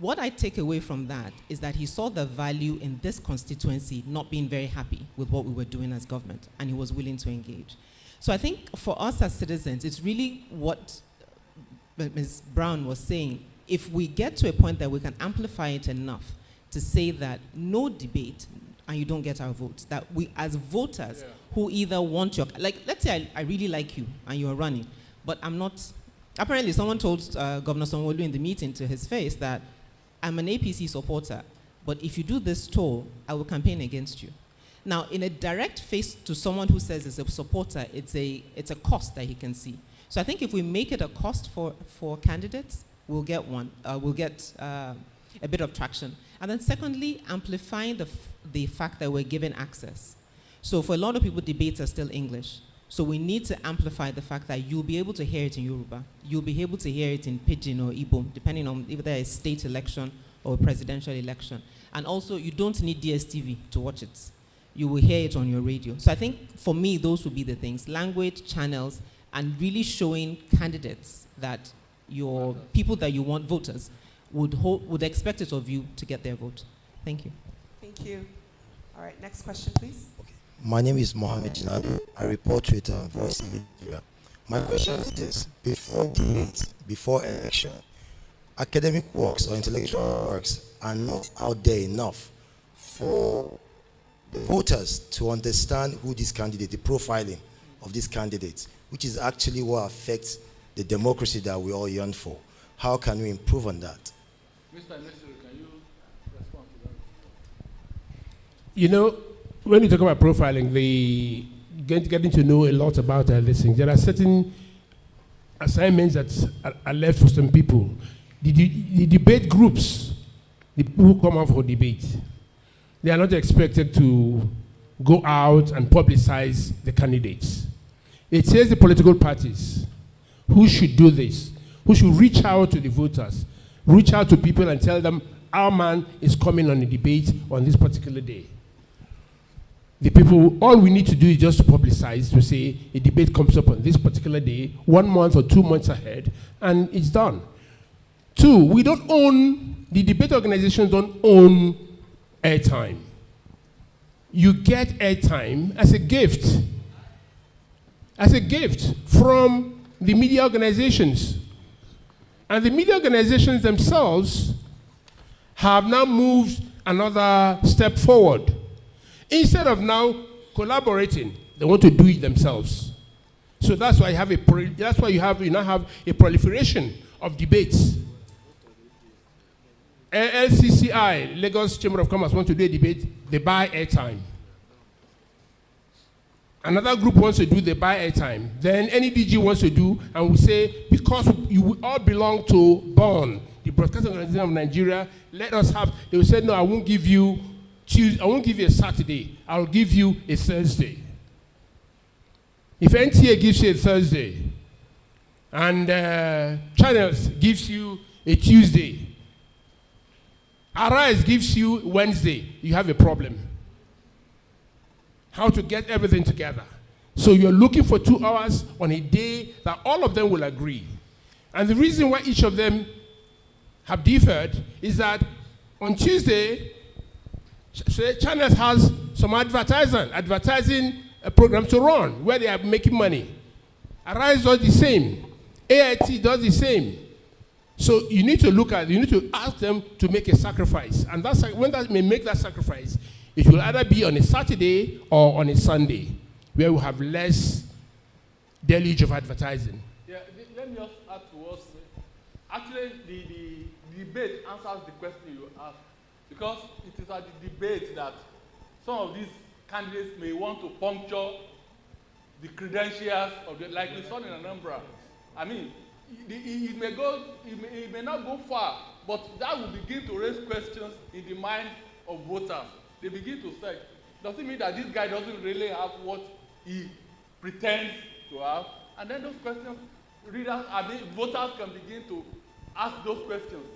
C: what I take away from that is that he saw the value in this constituency not being very happy with what we were doing as government, and he was willing to engage. So I think for us as citizens, it's really what Ms. Brown was saying. If we get to a point that we can amplify it enough to say that no debate and you don't get our votes, that we as voters who either want your, like, let's say I really like you and you're running, but I'm not, apparently someone told Governor Sanwo-Olu in the meeting to his face that I'm an APC supporter, but if you do this toll, I will campaign against you. Now, in a direct face to someone who says he's a supporter, it's a cost that he can see. So I think if we make it a cost for candidates, we'll get a bit of traction. And then secondly, amplifying the fact that we're given access. So for a lot of people, debates are still English. So we need to amplify the fact that you'll be able to hear it in Yoruba. You'll be able to hear it in Pidgin or Igbo, depending on if there is a state election or a presidential election. And also, you don't need DSTV to watch it. You will hear it on your radio. So I think, for me, those would be the things. Language, channels, and really showing candidates that your people that you want, voters, would expect it of you to get their vote. Thank you.
A: Thank you. All right, next question, please.
H: My name is Mohammed Jinabi. I report with Voice in Nigeria. My question is this: before debate, before election, academic works or intellectual works are not out there enough for the voters to understand who this candidate, the profiling of this candidate, which is actually what affects the democracy that we all yearn for. How can we improve on that?
B: Mr. Nesiri, can you respond to that?
E: You know, when you talk about profiling, getting to know a lot about this thing, there are certain assignments that are left for some people. The debate groups, the people who come out for debate, they are not expected to go out and publicize the candidates. It says the political parties who should do this, who should reach out to the voters, reach out to people and tell them, our man is coming on a debate on this particular day. The people, all we need to do is just to publicize, to say a debate comes up on this particular day, 1 month or 2 months ahead, and it's done. Two, we don't own, the debate organizations don't own airtime. You get airtime as a gift from the media organizations. And the media organizations themselves have now moved another step forward. Instead of now collaborating, they want to do it themselves. So that's why you now have a proliferation of debates. LCCI, Lagos Chamber of Commerce, want to do a debate, they buy airtime. Another group wants to do, they buy airtime. Then NEDG wants to do, and we say, because you all belong to BON, the Broadcasting Organization of Nigeria, let us have, they will say, no, I won't give you a Saturday, I'll give you a Thursday. If NTA gives you a Thursday, and Channels gives you a Tuesday, Arise gives you Wednesday, you have a problem. How to get everything together. So you're looking for 2 hours on a day that all of them will agree. And the reason why each of them have differed is that on Tuesday, Channels has some advertising programs to run where they are making money. Arise does the same. AIT does the same. So you need to ask them to make a sacrifice. And when they make that sacrifice, it will either be on a Saturday or on a Sunday, where we have less deluge of advertising.
B: Yeah, let me just add to what. Actually, the debate answers the question you asked, because it is at the debate that some of these candidates may want to puncture the credentials of the, like we saw in Anambra. I mean, it may not go far, but that will begin to raise questions in the mind of voters. They begin to say, does it mean that this guy doesn't really have what he pretends to have? And then those questions, voters can begin to ask those questions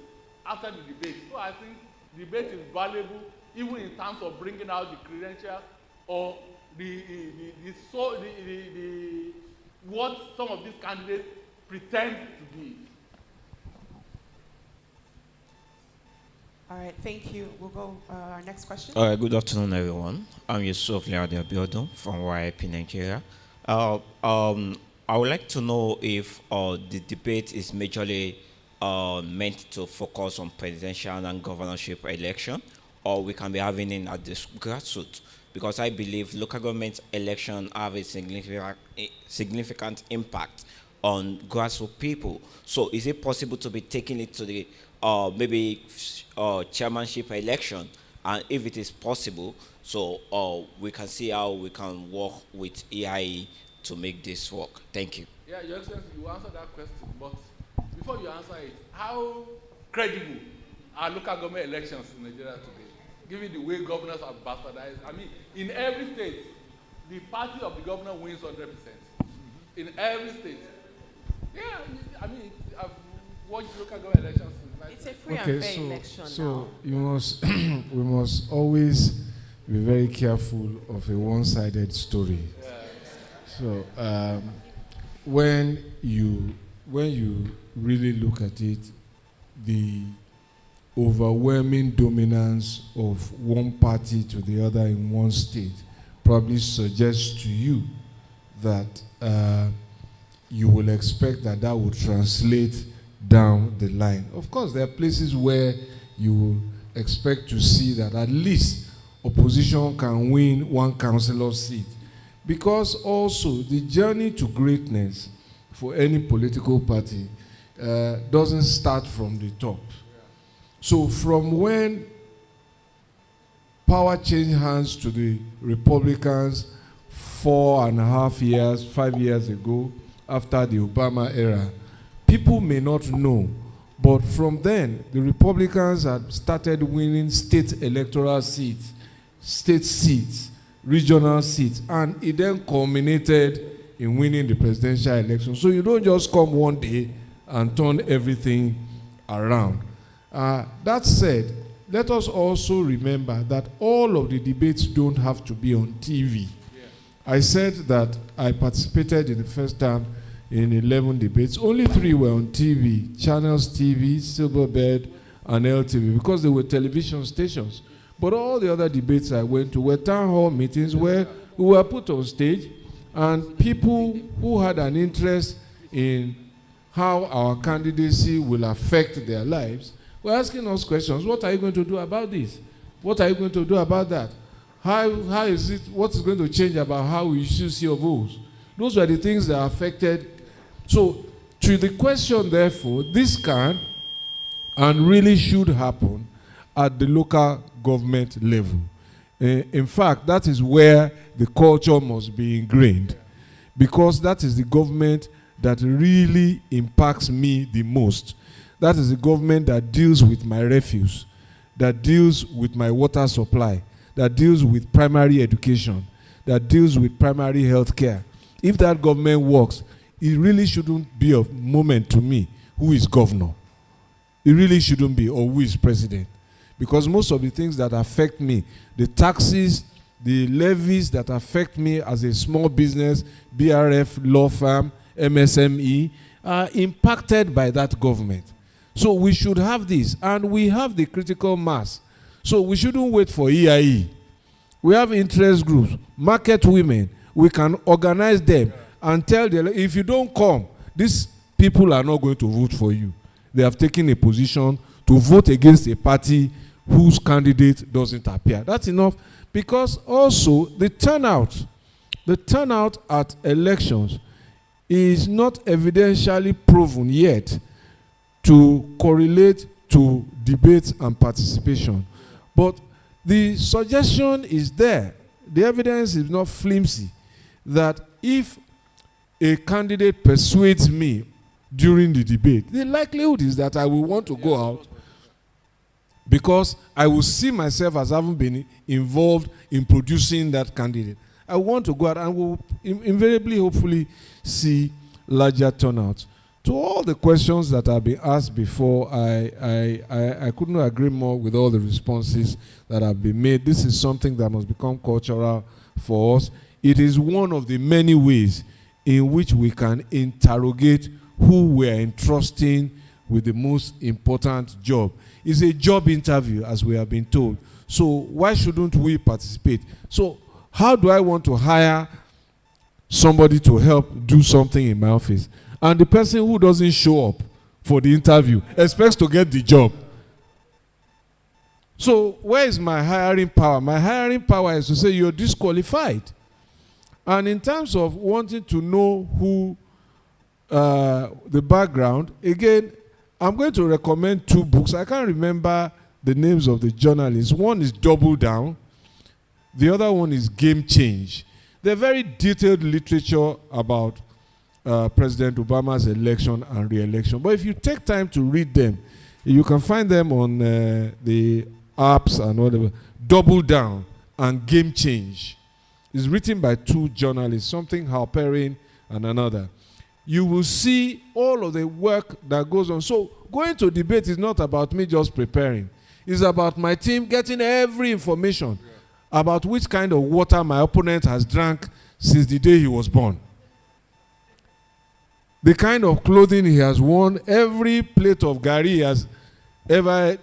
B: after the debate. So I think debate is valuable, even in terms of bringing out the credentials or what some of these candidates pretend to be.
A: All right, thank you. We'll go our next question.
I: Good afternoon, everyone. I'm Yusuf Liade Abiodun from YIP Nigeria. I would like to know if the debate is majorly meant to focus on presidential and governorship election, or we can be having it at the grassroots, because I believe local government election have a significant impact on grassroots people. So is it possible to be taking it to the maybe chairmanship election? And if it is possible, so we can see how we can work with EIE to make this work. Thank you.
B: Yeah, Your Excellency, you answered that question, but before you answer it, how credible are local government elections in Nigeria today, given the way governors are bastardized? I mean, in every state, the party of the governor wins 100%. In every state. Yeah, I mean, I've watched local government elections.
A: It's a free and fair election
D: so you must, we must always be very careful of a one-sided story.
B: Yeah.
D: So when you really look at it, the overwhelming dominance of one party to the other in one state probably suggests to you that you will expect that that will translate down the line. Of course, there are places where you will expect to see that at least opposition can win one councillor seat. Because also the journey to greatness for any political party doesn't start from the top. So from when power changed hands to the Republicans 4.5 years, 5 years ago, after the Obama era, people may not know, but from then, the Republicans had started winning state electoral seats, state seats, regional seats, and it then culminated in winning the presidential election. So you don't just come one day and turn everything around. That said, let us also remember that all of the debates don't have to be on TV. Yeah. I said that I participated in the first time in 11 debates. Only 3 were on TV, Channels TV, Silverbird, and LTV, because they were television stations. But all the other debates I went to were town hall meetings where we were put on stage, and people who had an interest in how our candidacy will affect their lives were asking us questions. What are you going to do about this? What are you going to do about that? How is it, what is going to change about how we choose your votes? Those were the things that affected. So, to the question, therefore, this can and really should happen at the local government level. In fact, that is where the culture must be ingrained, because that is the government that really impacts me the most. That is the government that deals with my refuse, that deals with my water supply, that deals with primary education, that deals with primary health care. If that government works, it really shouldn't be of moment to me who is governor. It really shouldn't be, or who is president. Because most of the things that affect me, the taxes, the levies that affect me as a small business, BRF, law firm, MSME, are impacted by that government. So we should have this, and we have the critical mass. So we shouldn't wait for EIE. We have interest groups, market women. We can organize them and tell them, if you don't come, these people are not going to vote for you. They have taken a position to vote against a party whose candidate doesn't appear. That's enough, because also the turnout at elections is not evidentially proven yet to correlate to debates and participation. But the suggestion is there. The evidence is not flimsy that if a candidate persuades me during the debate, the likelihood is that I will want to go out, because I will see myself as having been involved in producing that candidate. I want to go out and will invariably, hopefully, see larger turnouts. To all the questions that have been asked before, I could not agree more with all the responses that have been made. This is something that must become cultural for us. It is one of the many ways in which we can interrogate who we are entrusting with the most important job. It's a job interview, as we have been told. So why shouldn't we participate? So how do I want to hire somebody to help do something in my office, and the person who doesn't show up for the interview expects to get the job? So where is my hiring power? My hiring power is to say you're disqualified. And in terms of wanting to know who the background, again, I'm going to recommend 2 books. I can't remember the names of the journalists. One is Double Down. The other one is Game Change. They're very detailed literature about President Obama's election and re-election. But if you take time to read them, you can find them on the apps and whatever. Double Down and Game Change. It's written by 2 journalists, something Halperin and another. You will see all of the work that goes on. So going to debate is not about me just preparing. It's about my team getting every information about which kind of water my opponent has drank since the day he was born, the kind of clothing he has worn, every plate of gari he has ever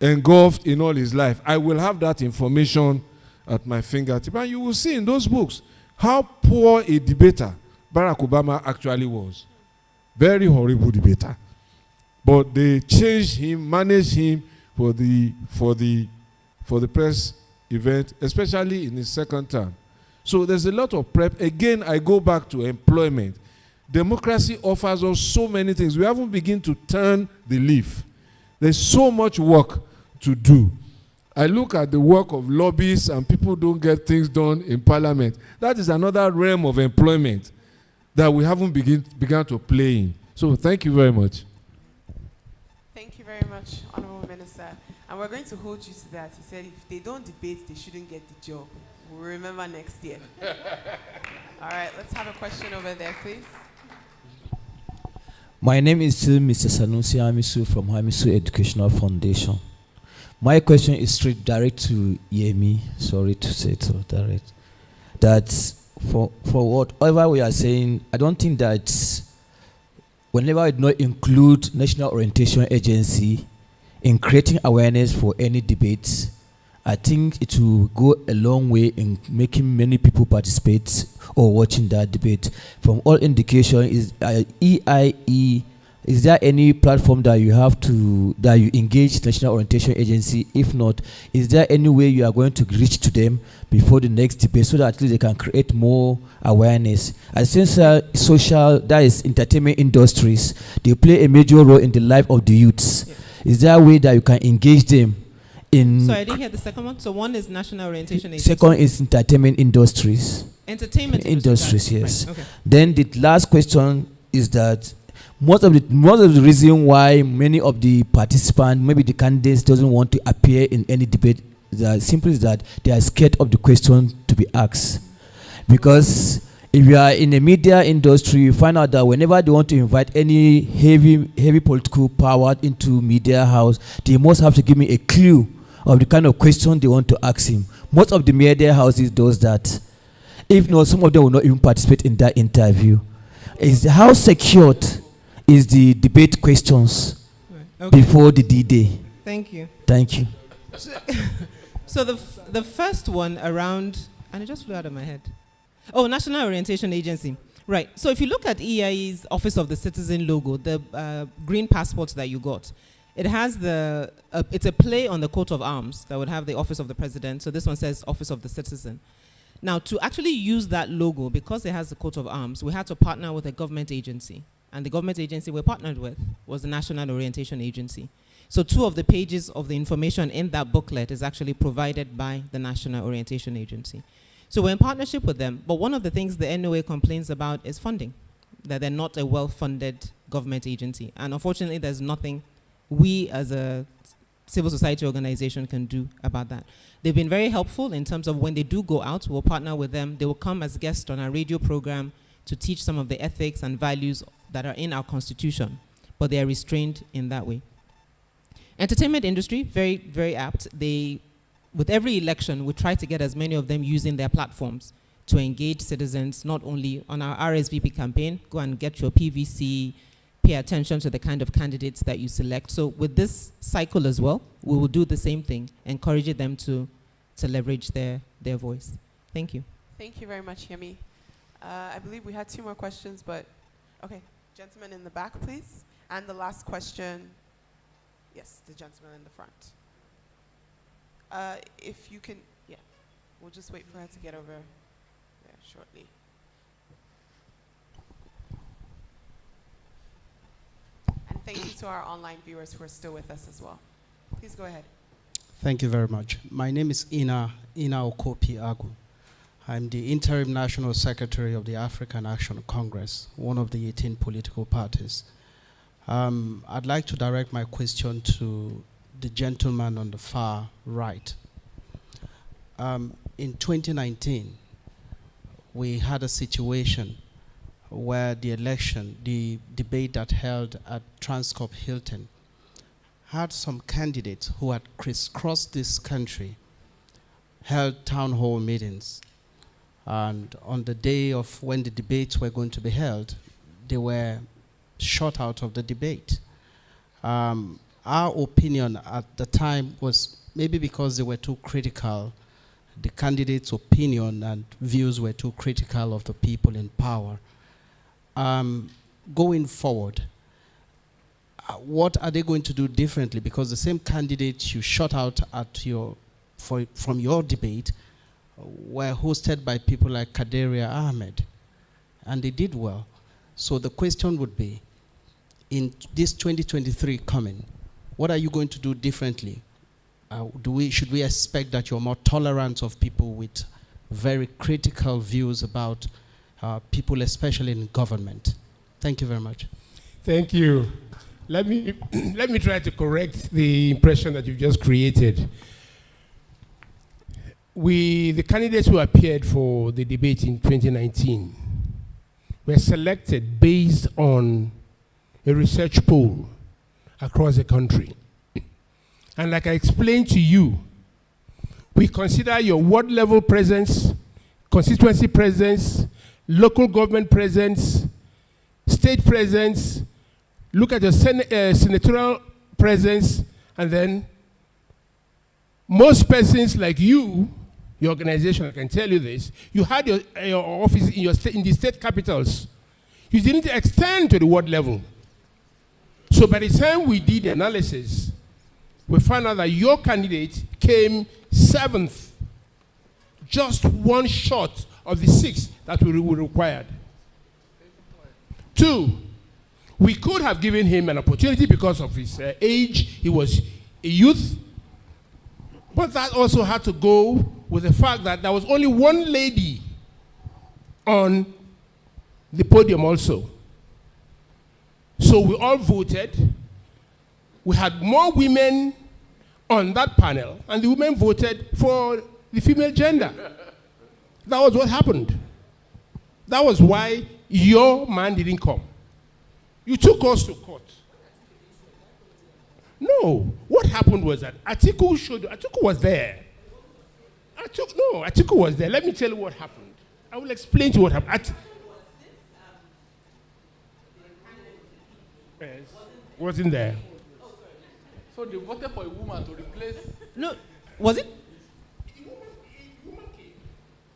D: engulfed in all his life. I will have that information at my fingertip. And you will see in those books how poor a debater Barack Obama actually was. Very horrible debater. But they changed him, managed him for the press event, especially in his second term. So there's a lot of prep. Again, I go back to employment. Democracy offers us so many things. We haven't begun to turn the leaf. There's so much work to do. I look at the work of lobbyists and people don't get things done in parliament. That is another realm of employment that we haven't begun to play in. So thank you very much.
A: Thank you very much, Honorable Minister. And we're going to hold you to that. He said if they don't debate, they shouldn't get the job. We'll remember next year. All right, let's have a question over there, please.
J: My name is Mr. Sanusi Hamisu from Hamisu Educational Foundation. My question is straight direct to Yemi. Sorry to say so direct. That for whatever we are saying, I don't think that whenever we do not include National Orientation Agency in creating awareness for any debates, I think it will go a long way in making many people participate or watching that debate. From all indication, is EIE, is there any platform that you engage National Orientation Agency? If not, is there any way you are going to reach to them before the next debate so that at least they can create more awareness? And since social, that is entertainment industries, they play a major role in the life of the youths. Yeah. Is there a way that you can engage them?
C: So I didn't hear the second one. So one is National Orientation Agency.
J: Second is entertainment industries.
C: Entertainment
J: industries, yes.
C: Right. Okay.
J: Then the last question is that most of the reason why many of the participants, maybe the candidates, doesn't want to appear in any debate, simply is that they are scared of the question to be asked. Because if you are in the media industry, you find out that whenever they want to invite any heavy political power into media house, they must have to give me a clue of the kind of question they want to ask him. Most of the media houses does that. If not, some of them will not even participate in that interview. How secured is the debate questions before the D-Day?
C: Thank you.
J: Thank you.
C: So the first one around, and it just flew out of my head. Oh, National Orientation Agency. Right. So if you look at EIE's Office of the Citizen logo, the green passports that you got, it has it's a play on the coat of arms that would have the Office of the President. So this one says Office of the Citizen. Now, to actually use that logo, because it has the coat of arms, we had to partner with a government agency. And the government agency we partnered with was the National Orientation Agency. So 2 of the pages of the information in that booklet is actually provided by the National Orientation Agency. So we're in partnership with them, but one of the things the NOA complains about is funding, that they're not a well-funded government agency. And unfortunately, there's nothing we as a civil society organization can do about that. They've been very helpful in terms of when they do go out, we'll partner with them. They will come as guests on our radio program to teach some of the ethics and values that are in our constitution, but they are restrained in that way. Entertainment industry, very, very apt. With every election, we try to get as many of them using their platforms to engage citizens, not only on our RSVP campaign, go and get your PVC, pay attention to the kind of candidates that you select. So with this cycle as well, we will do the same thing, encouraging them to leverage their voice. Thank you.
A: Thank you very much, Yemi. I believe we had 2 more questions, but okay. Gentleman in the back, please. And the last question, yes, the gentleman in the front. If you can, yeah, we'll just wait for her to get over there shortly. And thank you to our online viewers who are still with us as well. Please go ahead.
K: Thank you very much. My name is Ina Okopi Agu. I'm the Interim National Secretary of the African Action Congress, one of the 18 political parties. I'd like to direct my question to the gentleman on the far right. In 2019, we had a situation where the debate that held at Transcorp Hilton had some candidates who had crisscrossed this country, held town hall meetings, and on the day of when the debates were going to be held, they were shut out of the debate. our opinion at the time was maybe because they were too critical, the candidates' opinion and views were too critical of the people in power. Going forward, what are they going to do differently? Because the same candidates you shot out at from your debate were hosted by people like Kaderia Ahmed, and they did well. So the question would be, in this 2023 coming, what are you going to do differently? Should we expect that you're more tolerant of people with very critical views about people, especially in government? Thank you very much.
E: Thank you. Let me try to correct the impression that you just created. The candidates who appeared for the debate in 2019 were selected based on a research poll across the country. And like I explained to you, we consider your ward level presence, constituency presence, local government presence, state presence, look at your senatorial presence, and then most persons like you, your organization, I can tell you this, you had your office in the state capitals. You didn't extend to the ward level. So by the time we did the analysis, we found out that your candidate came 7th, just one short of the 6 that we required. 2, we could have given him an opportunity because of his age. He was a youth. But that also had to go with the fact that there was only one lady on the podium also. So we all voted. We had more women on that panel, and the women voted for the female gender. That was what happened. That was why your man didn't come. You took us to court. No, what happened was that Atiku was there. Atiku was there. Let me tell you what happened. I will explain to you what happened. Yes, wasn't there.
B: So they voted for a woman to replace.
C: No, was it?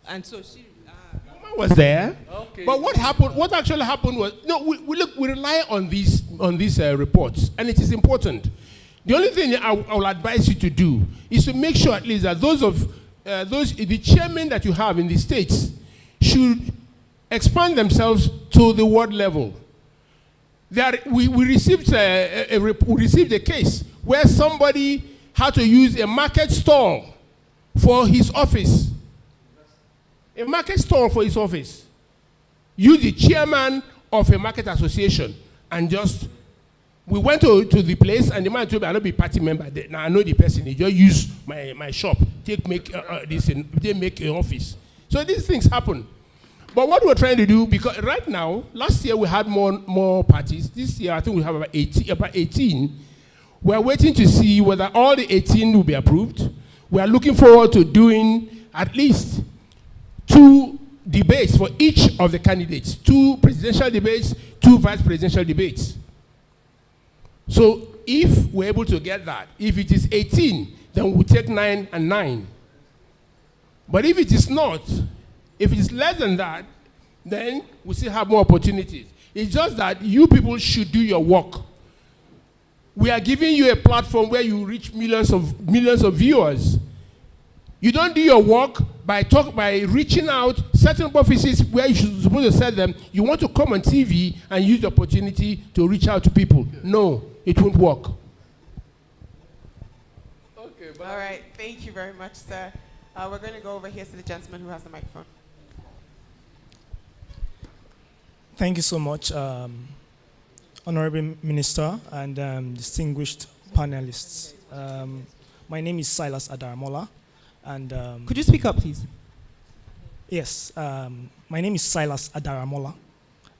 C: And so she.
E: Woman was there.
B: Okay.
E: But what happened? What actually happened was we rely on these reports, and it is important. The only thing I will advise you to do is to make sure at least that the chairmen that you have in the states should expand themselves to the ward level. We received a case where somebody had to use a market stall for his office. A market stall for his office. Use the chairman of a market association and just. We went to the place, and the man told me, I'll not be party member. Now I know the person. He just use my shop. They make an office. So these things happen. But what we're trying to do, because right now, last year we had more parties. This year I think we have about 18. We're waiting to see whether all the 18 will be approved. We are looking forward to doing at least 2 debates for each of the candidates. 2 presidential debates, 2 vice presidential debates. So if we're able to get that, if it is 18, then we'll take 9 and 9. But if it is not, if it is less than that, then we still have more opportunities. It's just that you people should do your work. We are giving you a platform where you reach millions of viewers. You don't do your work by reaching out certain offices where you're supposed to send them. You want to come on TV and use the opportunity to reach out to people. No, it won't work.
B: Okay,
A: All right, thank you very much, sir. We're going to go over here to the gentleman who has the microphone.
L: Thank you so much, Honorable Minister and distinguished panelists. My name is Silas Adaramola. And
C: could you speak up, please?
L: Yes, my name is Silas Adaramola,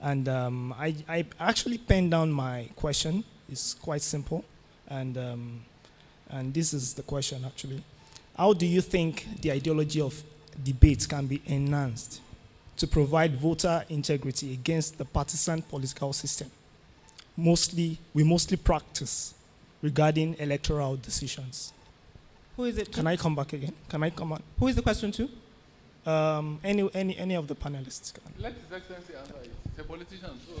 L: and I actually penned down my question. It's quite simple, and this is the question actually. How do you think the ideology of debate can be enhanced to provide voter integrity against the partisan political system we mostly practice regarding electoral decisions.
C: Who is it?
L: Can I come back again? Can I come on?
C: Who is the question to?
L: Any of the panelists.
B: Let His Excellency answer it. He's a politician, so.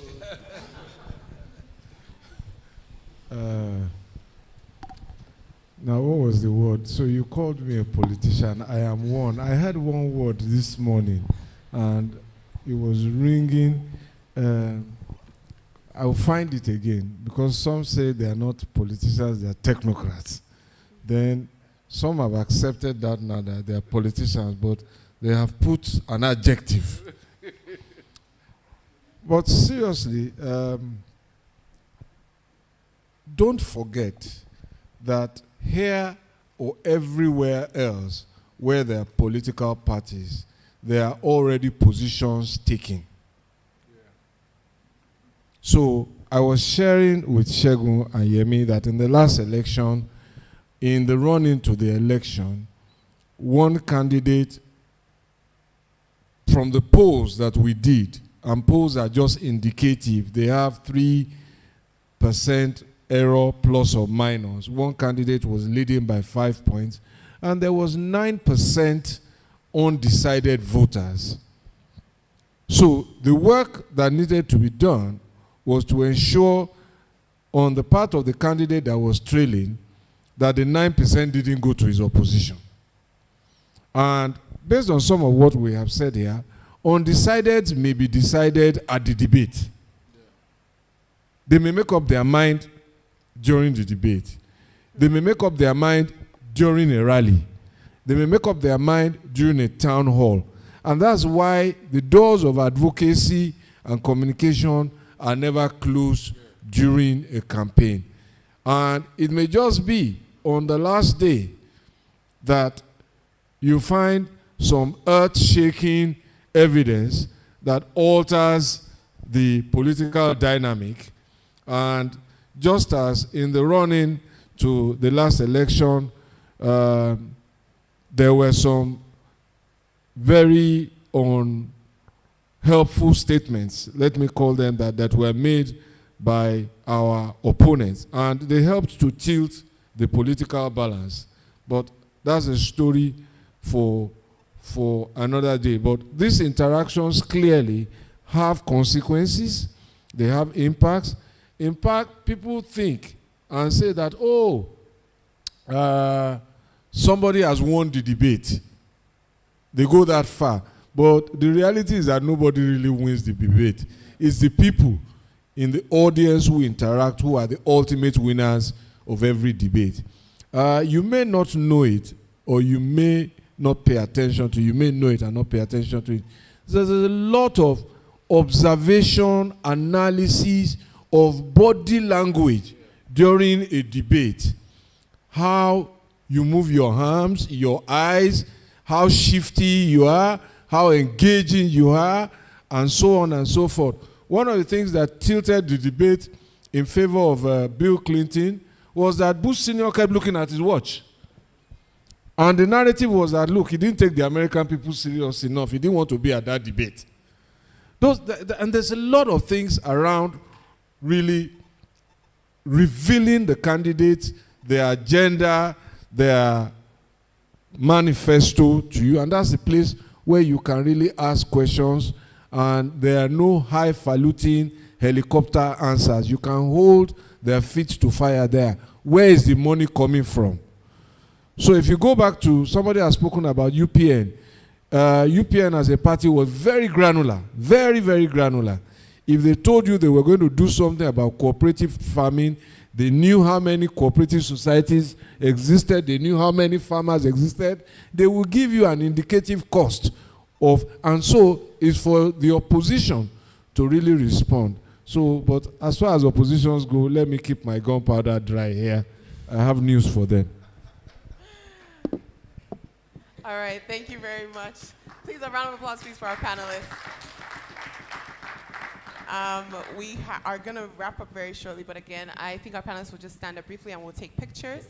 D: Now, what was the word? So you called me a politician. I am one. I had one word this morning, and it was ringing. I'll find it again, because some say they are not politicians, they are technocrats. Then some have accepted that now that they are politicians, but they have put an adjective. But seriously, don't forget that here or everywhere else where there are political parties, there are already positions taken. Yeah. So I was sharing with Segun and Yemi that in the last election, in the run-in to the election, one candidate from the polls that we did, and polls are just indicative, they have 3% error plus or minus. One candidate was leading by 5 points, and there was 9% undecided voters. So the work that needed to be done was to ensure on the part of the candidate that was trailing that the 9% didn't go to his opposition. And based on some of what we have said here, undecideds may be decided at the debate. They may make up their mind during the debate. They may make up their mind during a rally. They may make up their mind during a town hall. And that's why the doors of advocacy and communication are never closed during a campaign. And it may just be on the last day that you find some earth-shaking evidence that alters the political dynamic. And just as in the run-in to the last election, there were some very unhelpful statements, let me call them that were made by our opponents. And they helped to tilt the political balance. But that's a story for another day. But these interactions clearly have consequences. They have impacts. In fact, people think and say that, somebody has won the debate. They go that far. But the reality is that nobody really wins the debate. It's the people in the audience who interact who are the ultimate winners of every debate. You may not know it, or you may not pay attention to it. You may know it and not pay attention to it. There's a lot of observation, analysis of body language during a debate. How you move your arms, your eyes, how shifty you are, how engaging you are, and so on and so forth. One of the things that tilted the debate in favor of Bill Clinton was that Bush Sr. kept looking at his watch. And the narrative was that, look, he didn't take the American people serious enough. He didn't want to be at that debate. And there's a lot of things around really revealing the candidates, their agenda, their manifesto to you. And that's the place where you can really ask questions, and there are no highfalutin helicopter answers. You can hold their feet to fire there. Where is the money coming from? So if you go back to, somebody has spoken about UPN. UPN as a party was very granular, very, very granular. If they told you they were going to do something about cooperative farming, they knew how many cooperative societies existed, they knew how many farmers existed, they will give you an indicative cost of, and so it's for the opposition to really respond. So, but as far as oppositions go, let me keep my gunpowder dry here. I have news for them.
A: All right, thank you very much. Please, a round of applause, please, for our panelists. We are going to wrap up very shortly, but again, I think our panelists will just stand up briefly and we'll take pictures.